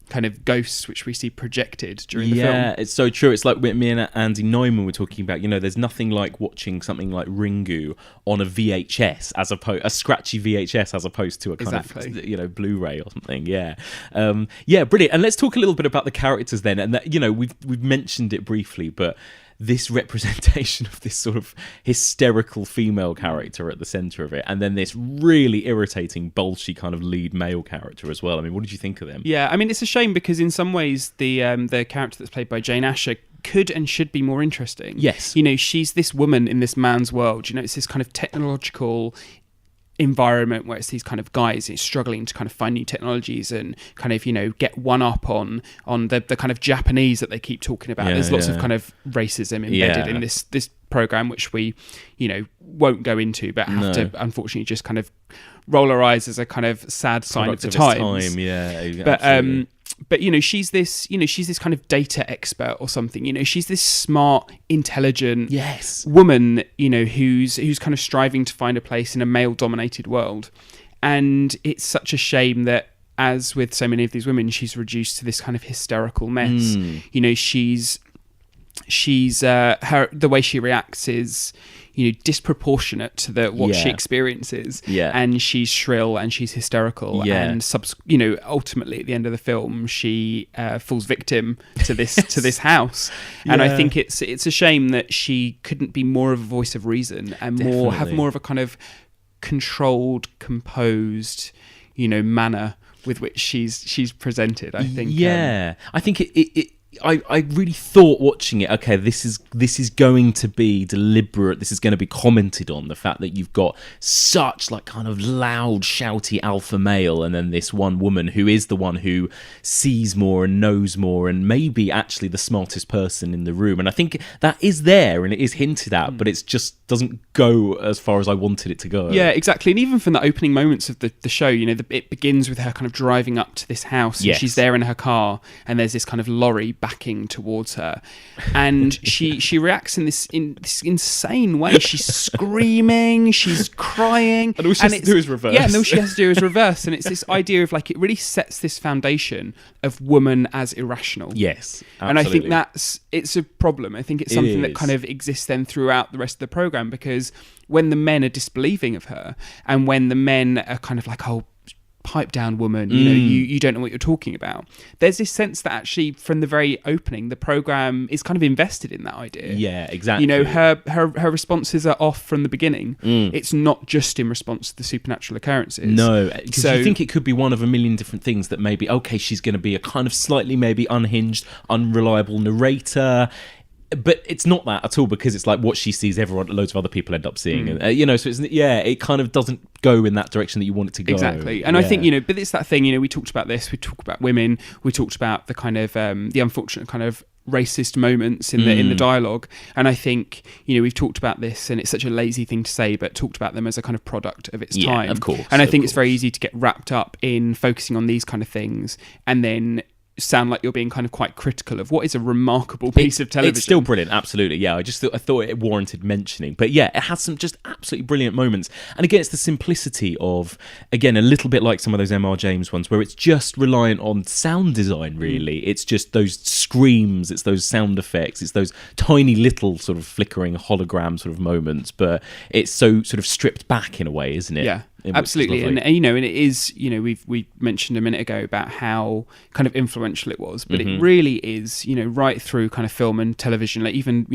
kind of ghosts which we see projected during the film. Yeah, it's so true. It's like me and Andy Neumann were talking about, there's nothing like watching something like Ringu on a VHS, a scratchy VHS, as opposed to a kind of, Blu-ray or something. Yeah. Brilliant. And let's talk a little bit about the characters then. And that, we've mentioned it briefly, but this representation of this sort of hysterical female character at the centre of it, and then this really irritating, bolshy kind of lead male character as well. I mean, what did you think of them? Yeah, I mean, it's a shame because in some ways the character that's played by Jane Asher could and should be more interesting. Yes. She's this woman in this man's world. It's this kind of technological environment where it's these kind of guys struggling to kind of find new technologies and kind of get one up on the kind of Japanese that they keep talking about. There's lots of kind of racism embedded in this program, which we won't go into, but have to unfortunately just kind of roll our eyes as a kind of sad sign of the times. But she's this kind of data expert or something. She's this smart, intelligent woman, who's kind of striving to find a place in a male-dominated world. And it's such a shame that, as with so many of these women, she's reduced to this kind of hysterical mess. She's the way she reacts is, disproportionate to what she experiences. And she's shrill and she's hysterical. And ultimately at the end of the film, she falls victim to this house. And I think it's a shame that she couldn't be more of a voice of reason and have more of a kind of controlled, composed, manner with which she's presented. I think. I think I really thought watching it, okay, this is going to be deliberate. This is going to be commented on, the fact that you've got such like kind of loud, shouty alpha male, and then this one woman who is the one who sees more and knows more, and maybe actually the smartest person in the room. And I think that is there and it is hinted at, but it just doesn't go as far as I wanted it to go. Yeah, exactly. And even from the opening moments of the show, it begins with her kind of driving up to this house. And she's there in her car, and there's this kind of lorry backing towards her, and she reacts in this insane way. She's screaming, she's crying, and all she has to do is reverse. Yeah, and all she has to do is reverse. And it's this idea of like, it really sets this foundation of woman as irrational. Yes, absolutely. And I think it's a problem. I think it's something that kind of exists then throughout the rest of the program, because when the men are disbelieving of her, and when the men are kind of like, oh, pipe down, woman, you don't know what you're talking about, there's this sense that actually from the very opening the program is kind of invested in that idea. Yeah, exactly. Her responses are off from the beginning. It's not just in response to the supernatural occurrences. No, because you think it could be one of a million different things, that maybe, okay, she's going to be a kind of slightly maybe unhinged, unreliable narrator. But it's not that at all, because it's like what she sees, loads of other people end up seeing. And, so it's, it kind of doesn't go in that direction that you want it to go. Exactly. And I think, but it's that thing, we talked about this, we talked about women, we talked about the kind of, the unfortunate kind of racist moments in the dialogue. And I think, we've talked about this, and it's such a lazy thing to say, but talked about them as a kind of product of its time. Of course. And I think it's very easy to get wrapped up in focusing on these kind of things, and then sound like you're being kind of quite critical of what is a remarkable piece of television. It's still brilliant, absolutely. Yeah, I thought it warranted mentioning. But yeah, it has some just absolutely brilliant moments. And again, it's the simplicity of, again, a little bit like some of those M.R. James ones, where it's just reliant on sound design, really. It's just those screams, it's those sound effects, it's those tiny little sort of flickering hologram sort of moments, but it's so sort of stripped back in a way, isn't it? Yeah. Absolutely, and and it is, we mentioned a minute ago about how kind of influential it was, but it really is, right through kind of film and television. Like even,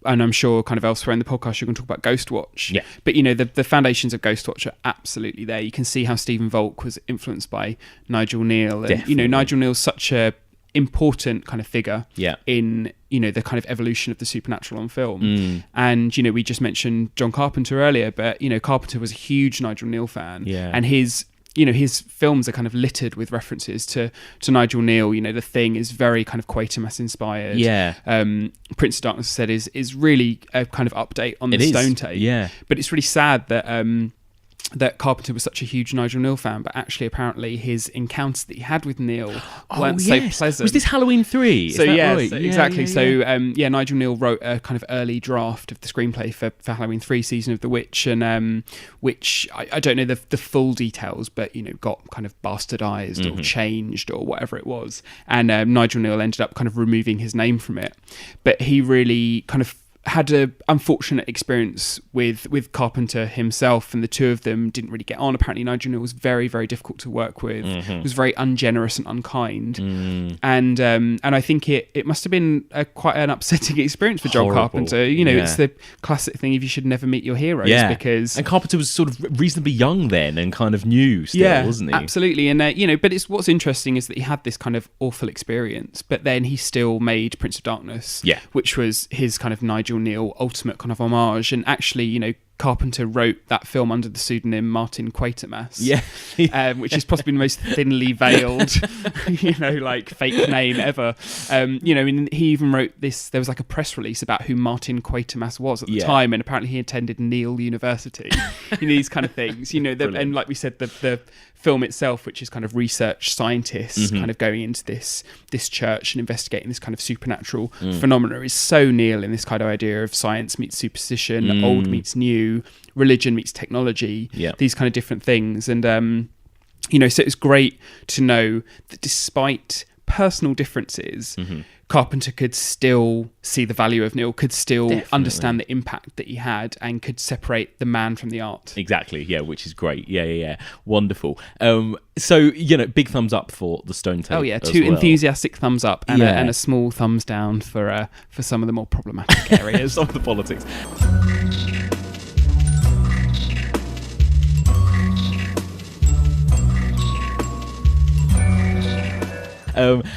and I'm sure kind of elsewhere in the podcast you're going to talk about Ghostwatch. Yeah. But the foundations of Ghostwatch are absolutely there. You can see how Stephen Volk was influenced by Nigel Kneale, and Definitely. Nigel Kneale's such a important kind of figure in the kind of evolution of the supernatural on film. And we just mentioned John Carpenter earlier, but Carpenter was a huge Nigel Kneale fan, and his films are kind of littered with references to Nigel Kneale. The Thing is very kind of Quatermass inspired. Prince of Darkness said is really a kind of update on the Stone tape. But it's really sad that Carpenter was such a huge Nigel Kneale fan, but actually apparently his encounters that he had with Kneale weren't so pleasant. Was this Halloween 3? So right? Exactly. So Nigel Kneale wrote a kind of early draft of the screenplay for Halloween 3 Season of the Witch, and which I don't know the full details, but got kind of bastardized or changed or whatever it was, and Nigel Kneale ended up kind of removing his name from it. But he really kind of had an unfortunate experience with Carpenter himself, and the two of them didn't really get on. Apparently Nigel Kneale was very, very difficult to work with, was very ungenerous and unkind, and I think it must have been quite an upsetting experience for John Carpenter. It's the classic thing, if you should never meet your heroes, because... And Carpenter was sort of reasonably young then and kind of new still, wasn't he? Absolutely. And but what's interesting is that he had this kind of awful experience, but then he still made Prince of Darkness, which was his kind of Nigel Kneale ultimate kind of homage. And actually, Carpenter wrote that film under the pseudonym Martin Quatermass, which is possibly the most thinly veiled, fake name ever. And he even wrote this. There was like a press release about who Martin Quatermass was at the time, and apparently he attended Kneale University. These kind of things, and like we said, the film itself, which is kind of research scientists kind of going into this church and investigating this kind of supernatural phenomena, is so Kneale in this kind of idea of science meets superstition, old meets new, religion meets technology, these kind of different things. And so it's great to know that despite personal differences, Carpenter could still see the value of Kneale, could still Definitely. understand the impact that he had, and could separate the man from the art. Exactly, yeah, which is great. Yeah. Wonderful. So, big thumbs up for the Stone Tape. Oh yeah, two enthusiastic thumbs up and a small thumbs down for some of the more problematic areas. Some of the politics.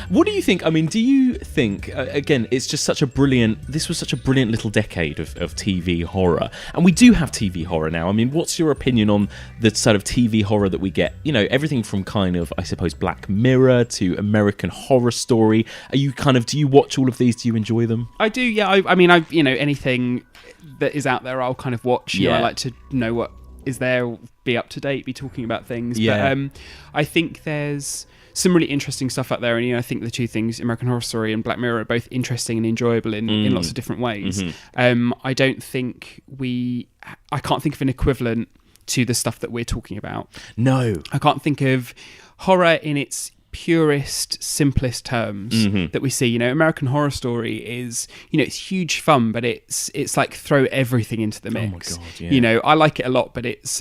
What do you think? I mean, do you think, again, this was such a brilliant little decade of TV horror, and we do have TV horror now. I mean, what's your opinion on the sort of TV horror that we get? Everything from kind of, I suppose, Black Mirror to American Horror Story. Do you watch all of these? Do you enjoy them? I do, yeah. I mean, anything that is out there, I'll kind of watch. I like to know what is there, be up to date, be talking about things. Yeah. But I think there's some really interesting stuff out there, and I think the two things, American Horror Story and Black Mirror, are both interesting and enjoyable in lots of different ways. I don't think I can't think of an equivalent to the stuff that we're talking about. No, I can't think of horror in its purest, simplest terms that we see. American Horror Story is, it's huge fun, but it's like throw everything into the mix. Oh my God, yeah. I like it a lot, but it's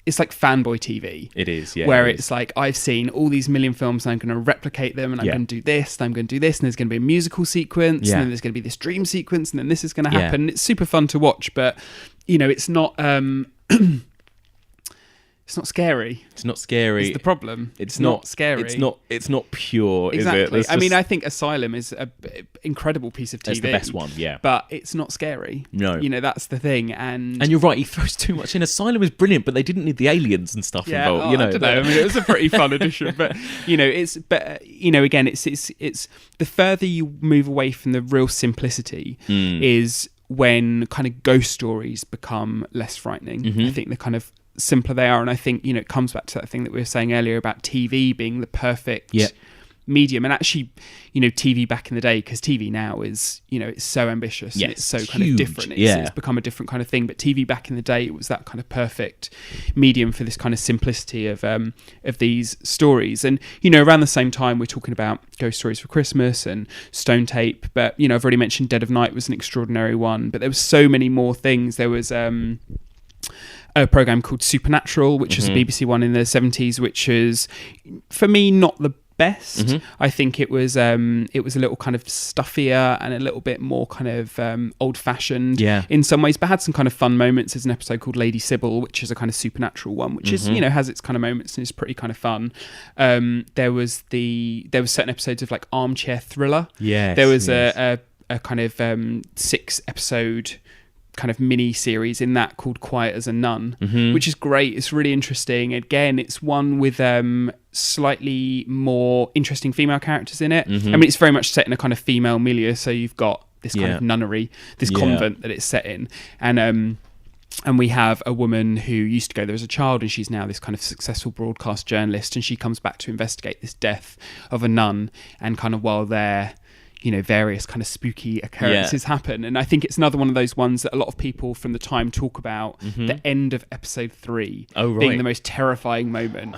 it's like fanboy TV. It is, yeah. Where it's like, I've seen all these million films and I'm going to replicate them, and I'm going to do this, and I'm going to do this, and there's going to be a musical sequence, and then there's going to be this dream sequence, and then this is going to happen. Yeah. It's super fun to watch, but it's not it's not scary. It's not scary. It's the problem. It's not scary. It's not pure, exactly. is it? I mean, I think Asylum is an incredible piece of TV. It's the best one, yeah. But it's not scary. No. That's the thing. And you're right, he throws too much in. Asylum is brilliant, but they didn't need the aliens and stuff involved. I don't know. I mean, it was a pretty fun addition, but again, it's the further you move away from the real simplicity is when kind of ghost stories become less frightening. I think the kind of simpler they are, and I think it comes back to that thing that we were saying earlier about TV being the perfect medium, and actually TV back in the day, because TV now is it's so ambitious and it's so kind of different. It's become a different kind of thing, but TV back in the day, it was that kind of perfect medium for this kind of simplicity of these stories. And around the same time, we're talking about Ghost Stories for Christmas and Stone Tape, but I've already mentioned Dead of Night was an extraordinary one, but there were so many more things. There was a program called Supernatural, which was a BBC one in the 70s, which is, for me, not the best. I think it was a little kind of stuffier and a little bit more kind of old-fashioned in some ways, but had some kind of fun moments. There's an episode called Lady Sybil, which is a kind of supernatural one, which is has its kind of moments and is pretty kind of fun. There was certain episodes of like Armchair Thriller. There was a kind of 6-episode kind of mini series in that called Quiet as a Nun, which is great. It's really interesting. Again, it's one with slightly more interesting female characters in it. I mean, it's very much set in a kind of female milieu, so you've got this kind of nunnery, this convent that it's set in, and we have a woman who used to go there as a child, and she's now this kind of successful broadcast journalist, and she comes back to investigate this death of a nun, and kind of while they're various kind of spooky occurrences happen. And I think it's another one of those ones that a lot of people from the time talk about the end of episode 3 being the most terrifying moment.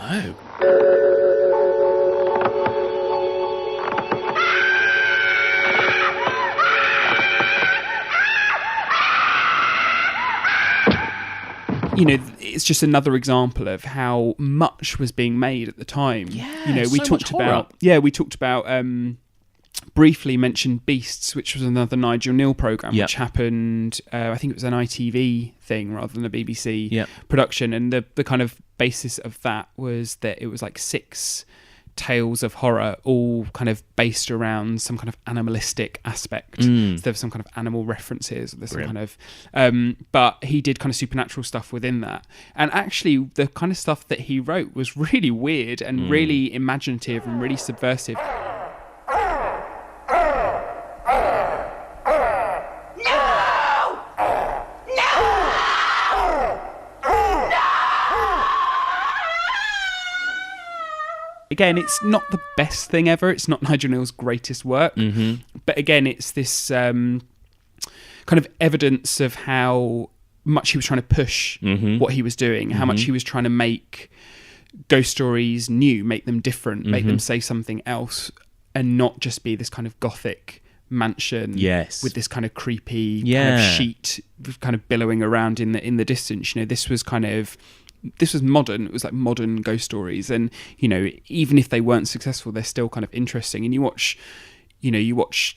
It's just another example of how much was being made at the time. We talked about briefly mentioned Beasts, which was another Nigel Kneale program, which happened, I think it was an ITV thing rather than a BBC production, and the kind of basis of that was that it was like 6 tales of horror, all kind of based around some kind of animalistic aspect. So there were some kind of animal references, there's some kind of but he did kind of supernatural stuff within that, and actually the kind of stuff that he wrote was really weird and really imaginative and really subversive. Again, it's not the best thing ever. It's not Nigel Kneale's greatest work. But again, it's this kind of evidence of how much he was trying to push what he was doing, how much he was trying to make ghost stories new, make them different, make them say something else. not just be this kind of gothic mansion with this kind of creepy kind of sheet kind of billowing around in the distance. This was modern. It was like modern ghost stories, and even if they weren't successful, they're still kind of interesting. And you watch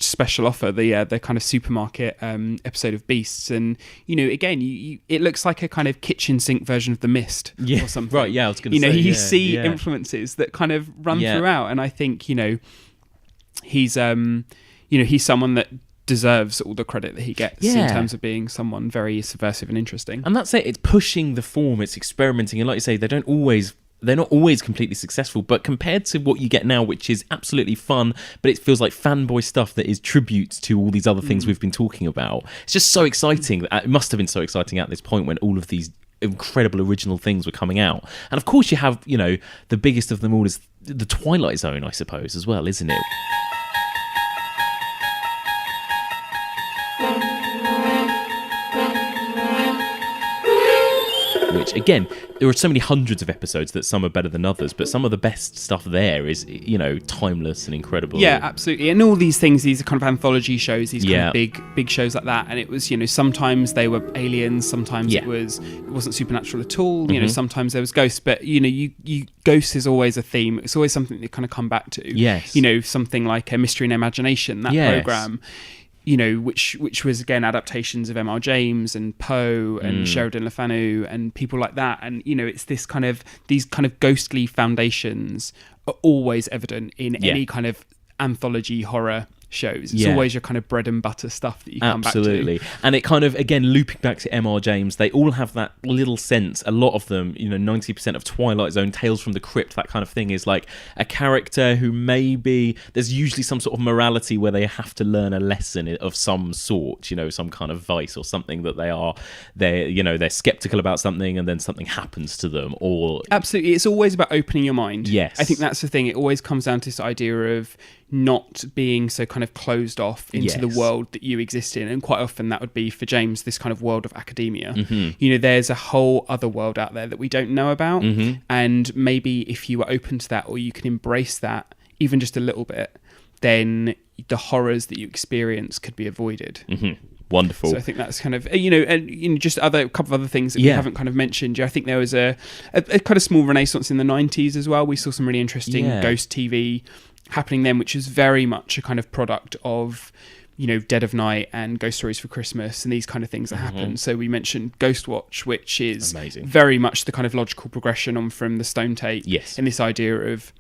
Special Offer, the kind of supermarket episode of Beasts, and again, it looks like a kind of kitchen sink version of The Mist or something. Right? Yeah, I was going to say. You see influences that kind of run throughout, and I think he's he's someone that deserves all the credit that he gets in terms of being someone very subversive and interesting. And that's it. It's pushing the form. It's experimenting, and like you say, they're not always completely successful, but compared to what you get now, which is absolutely fun, but it feels like fanboy stuff that is tributes to all these other things we've been talking about. It's just so exciting. It must have been so exciting at this point when all of these incredible original things were coming out. And of course you have, the biggest of them all is the Twilight Zone, I suppose, as well, isn't it? Which, again, there are so many hundreds of episodes that some are better than others, but some of the best stuff there is, timeless and incredible. Yeah, absolutely. And all these things, these are kind of anthology shows, these kind of big shows like that. And it was, sometimes they were aliens, sometimes it wasn't supernatural at all. Sometimes there was ghosts, but ghosts is always a theme. It's always something that kind of come back to. Yes. Something like Mystery and Imagination, that program. Which was again adaptations of M.R. James and Poe and Sheridan Le Fanu and people like that, and it's these kind of ghostly foundations are always evident in any kind of anthology horror shows. It's always your kind of bread and butter stuff that you come back to. Absolutely. And it kind of, again, looping back to M.R. James, they all have that little sense, a lot of them, 90% of Twilight Zone, Tales from the Crypt, that kind of thing, is like a character who maybe, there's usually some sort of morality where they have to learn a lesson of some sort, some kind of vice or something that they're skeptical about something and then something happens to them, or... Absolutely. It's always about opening your mind. Yes. I think that's the thing. It always comes down to this idea of not being so kind of closed off into the world that you exist in, and quite often that would be for James this kind of world of academia. There's a whole other world out there that we don't know about, and maybe if you were open to that, or you can embrace that even just a little bit, then the horrors that you experience could be avoided. Wonderful. So I think that's kind of, just a couple of other things that we haven't kind of mentioned. I think there was a kind of small renaissance in the 90s as well. We saw some really interesting ghost TV happening then, which is very much a kind of product of, Dead of Night and Ghost Stories for Christmas and these kind of things that happen. So we mentioned Ghost Watch, which is very much the kind of logical progression on from the Stone Tape. Yes. And this idea of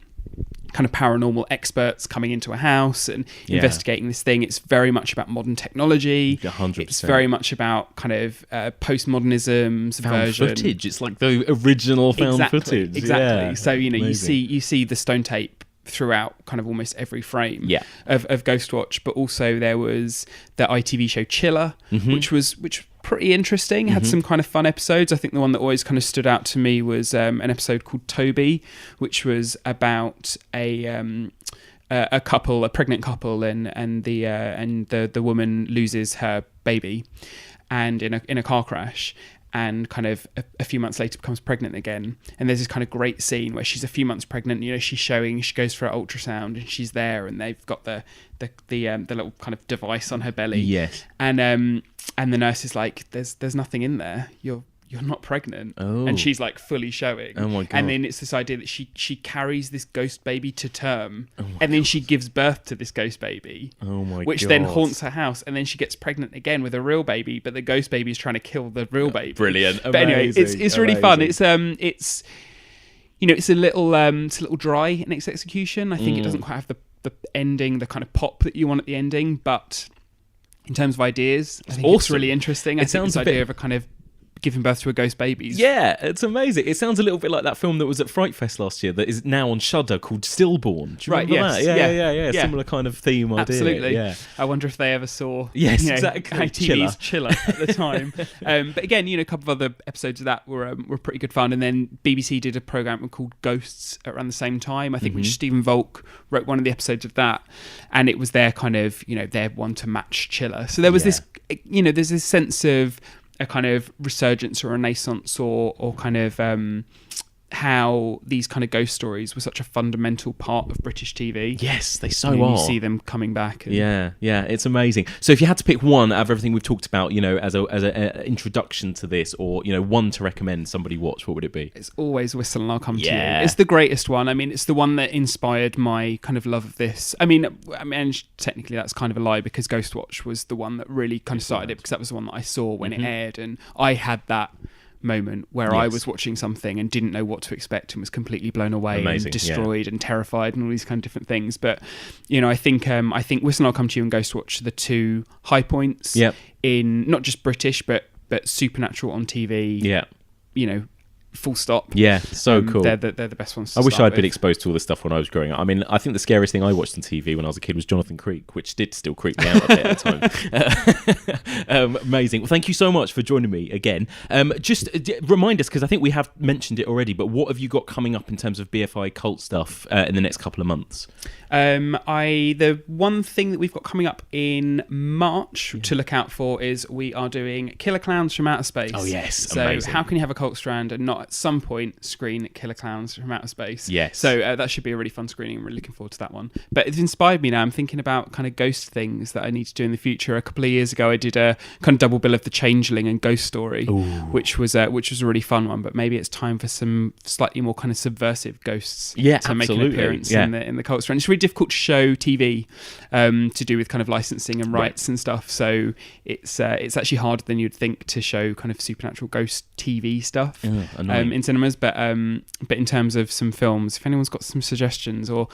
kind of paranormal experts coming into a house and investigating this thing. It's very much about modern technology. 100%. It's very much about kind of postmodernism's version. Footage. It's like the original found footage. Exactly. Yeah. So, you see the Stone Tape throughout kind of almost every frame of Ghostwatch, but also there was the ITV show Chiller, which pretty interesting, had some kind of fun episodes. I think the one that always kind of stood out to me was an episode called Toby, which was about a couple, a pregnant couple, and the woman loses her baby and in a car crash, and kind of a few months later becomes pregnant again. And there's this kind of great scene where she's a few months pregnant, she goes for an ultrasound and she's there, and they've got the little kind of device on her belly. Yes. And the nurse is like, there's nothing in there. You're not pregnant. Oh. And she's like fully showing. Oh my God. And then it's this idea that she carries this ghost baby to term, and then she gives birth to this ghost baby. Oh my which God. then haunts her house, and then she gets pregnant again with a real baby, but the ghost baby is trying to kill the real baby. Brilliant. But anyway, it's really fun. It's it's a little dry in its execution. I think it doesn't quite have the ending, the kind of pop that you want at the ending, but in terms of ideas, I think it's really interesting. I think this idea of a kind of giving birth to a ghost baby. Yeah, it's amazing. It sounds a little bit like that film that was at Fright Fest last year that is now on Shudder called Stillborn. Do you remember that? Yeah. Similar kind of theme idea. Absolutely. Yeah. I wonder if they ever saw exactly. ITV's Chiller at the time. But again, a couple of other episodes of that were pretty good fun. And then BBC did a programme called Ghosts around the same time, I think, which Stephen Volk wrote one of the episodes of that. And it was their kind of, their one to match Chiller. So there was this, there's this sense of a kind of resurgence or renaissance or kind of how these kind of ghost stories were such a fundamental part of British TV. Yes, they so are. are. You see them coming back. Yeah, it's amazing. So if you had to pick one out of everything we've talked about, as a introduction to this, or one to recommend somebody watch, what would it be? It's always Whistle and I'll Come to You. It's the greatest one. I mean, it's the one that inspired my kind of love of this. I mean, technically that's kind of a lie, because Ghostwatch was the one that really kind of started it, because that was the one that I saw when it aired, and I had that moment where I was watching something and didn't know what to expect and was completely blown away and destroyed and terrified and all these kind of different things. But I think Whistle and I'll Come to You and Ghostwatch are the two high points in not just British but supernatural on TV. Full stop. Yeah, so cool. They're the best ones to I wish start I'd been with. exposed to all this stuff when I was growing up. I mean, I think the scariest thing I watched on TV when I was a kid was Jonathan Creek, which did still creep me out a bit at the time. Amazing. Well, thank you so much for joining me again. Just remind us, because I think we have mentioned it already, but what have you got coming up in terms of BFI cult stuff in the next couple of months? The one thing that we've got coming up in March to look out for is we are doing Killer Clowns from Outer Space. Oh yes, so amazing. How can you have a cult strand and not at some point screen Killer Clowns from Outer Space? Yes. So that should be a really fun screening. I'm really looking forward to that one. But it's inspired me now. I'm thinking about kind of ghost things that I need to do in the future. A couple of years ago, I did a kind of double bill of The Changeling and Ghost Story, which was a really fun one. But maybe it's time for some slightly more kind of subversive ghosts to make an appearance in the cult strand. It's really difficult to show TV to do with kind of licensing and rights and stuff. So it's actually harder than you'd think to show kind of supernatural ghost TV stuff in cinemas. But in terms of some films, if anyone's got some suggestions or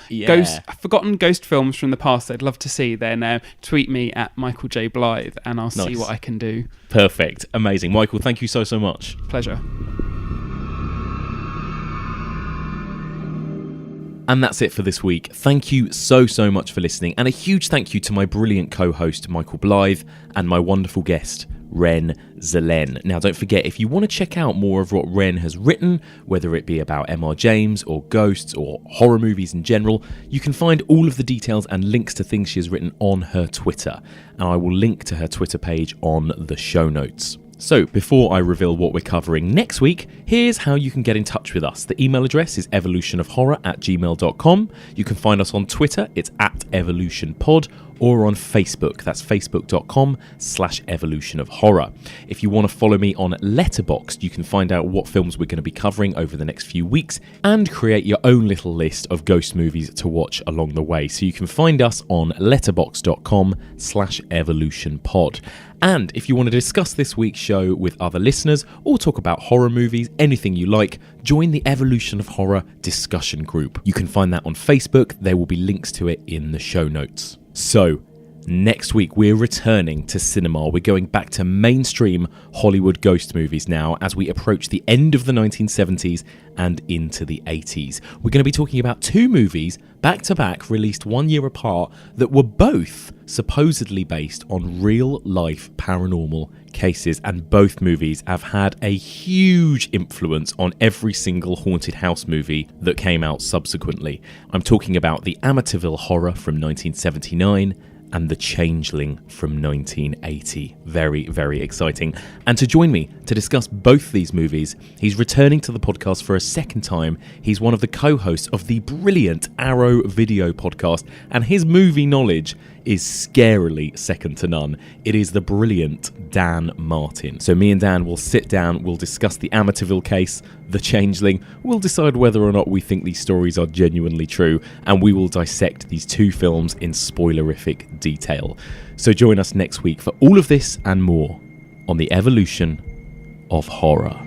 forgotten ghost films from the past I'd love to see, then tweet me at Michael J. Blythe and I'll see what I can do. Perfect. Amazing. Michael, thank you so much. Pleasure. And that's it for this week. Thank you so much for listening, and a huge thank you to my brilliant co-host Michael Blythe and my wonderful guest Ren Zelen. Now don't forget, if you want to check out more of what Ren has written, whether it be about M.R. James or ghosts or horror movies in general, you can find all of the details and links to things she has written on her Twitter, and I will link to her Twitter page on the show notes. So, before I reveal what we're covering next week, here's how you can get in touch with us. The email address is evolutionofhorror@gmail.com. You can find us on Twitter, it's @evolutionpod, or on Facebook, that's facebook.com/evolutionofhorror. If you want to follow me on Letterboxd, you can find out what films we're going to be covering over the next few weeks and create your own little list of ghost movies to watch along the way. So you can find us on letterboxd.com/evolutionpod. And if you want to discuss this week's show with other listeners or talk about horror movies, anything you like, join the Evolution of Horror discussion group. You can find that on Facebook. There will be links to it in the show notes. So, next week we're returning to cinema. We're going back to mainstream Hollywood ghost movies now as we approach the end of the 1970s and into the 80s. We're going to be talking about two movies back to back, released 1 year apart, that were both supposedly based on real life paranormal cases, and both movies have had a huge influence on every single haunted house movie that came out subsequently. I'm talking about the Amityville Horror from 1979 and The Changeling from 1980. Very, very exciting. And to join me to discuss both these movies, he's returning to the podcast for a second time. He's one of the co-hosts of the brilliant Arrow Video podcast, and his movie knowledge is scarily second to none. It is the brilliant Dan Martin. So me and Dan will sit down, we'll discuss the Amityville case, The Changeling, we'll decide whether or not we think these stories are genuinely true, and we will dissect these two films in spoilerific detail. So join us next week for all of this and more on the Evolution of Horror.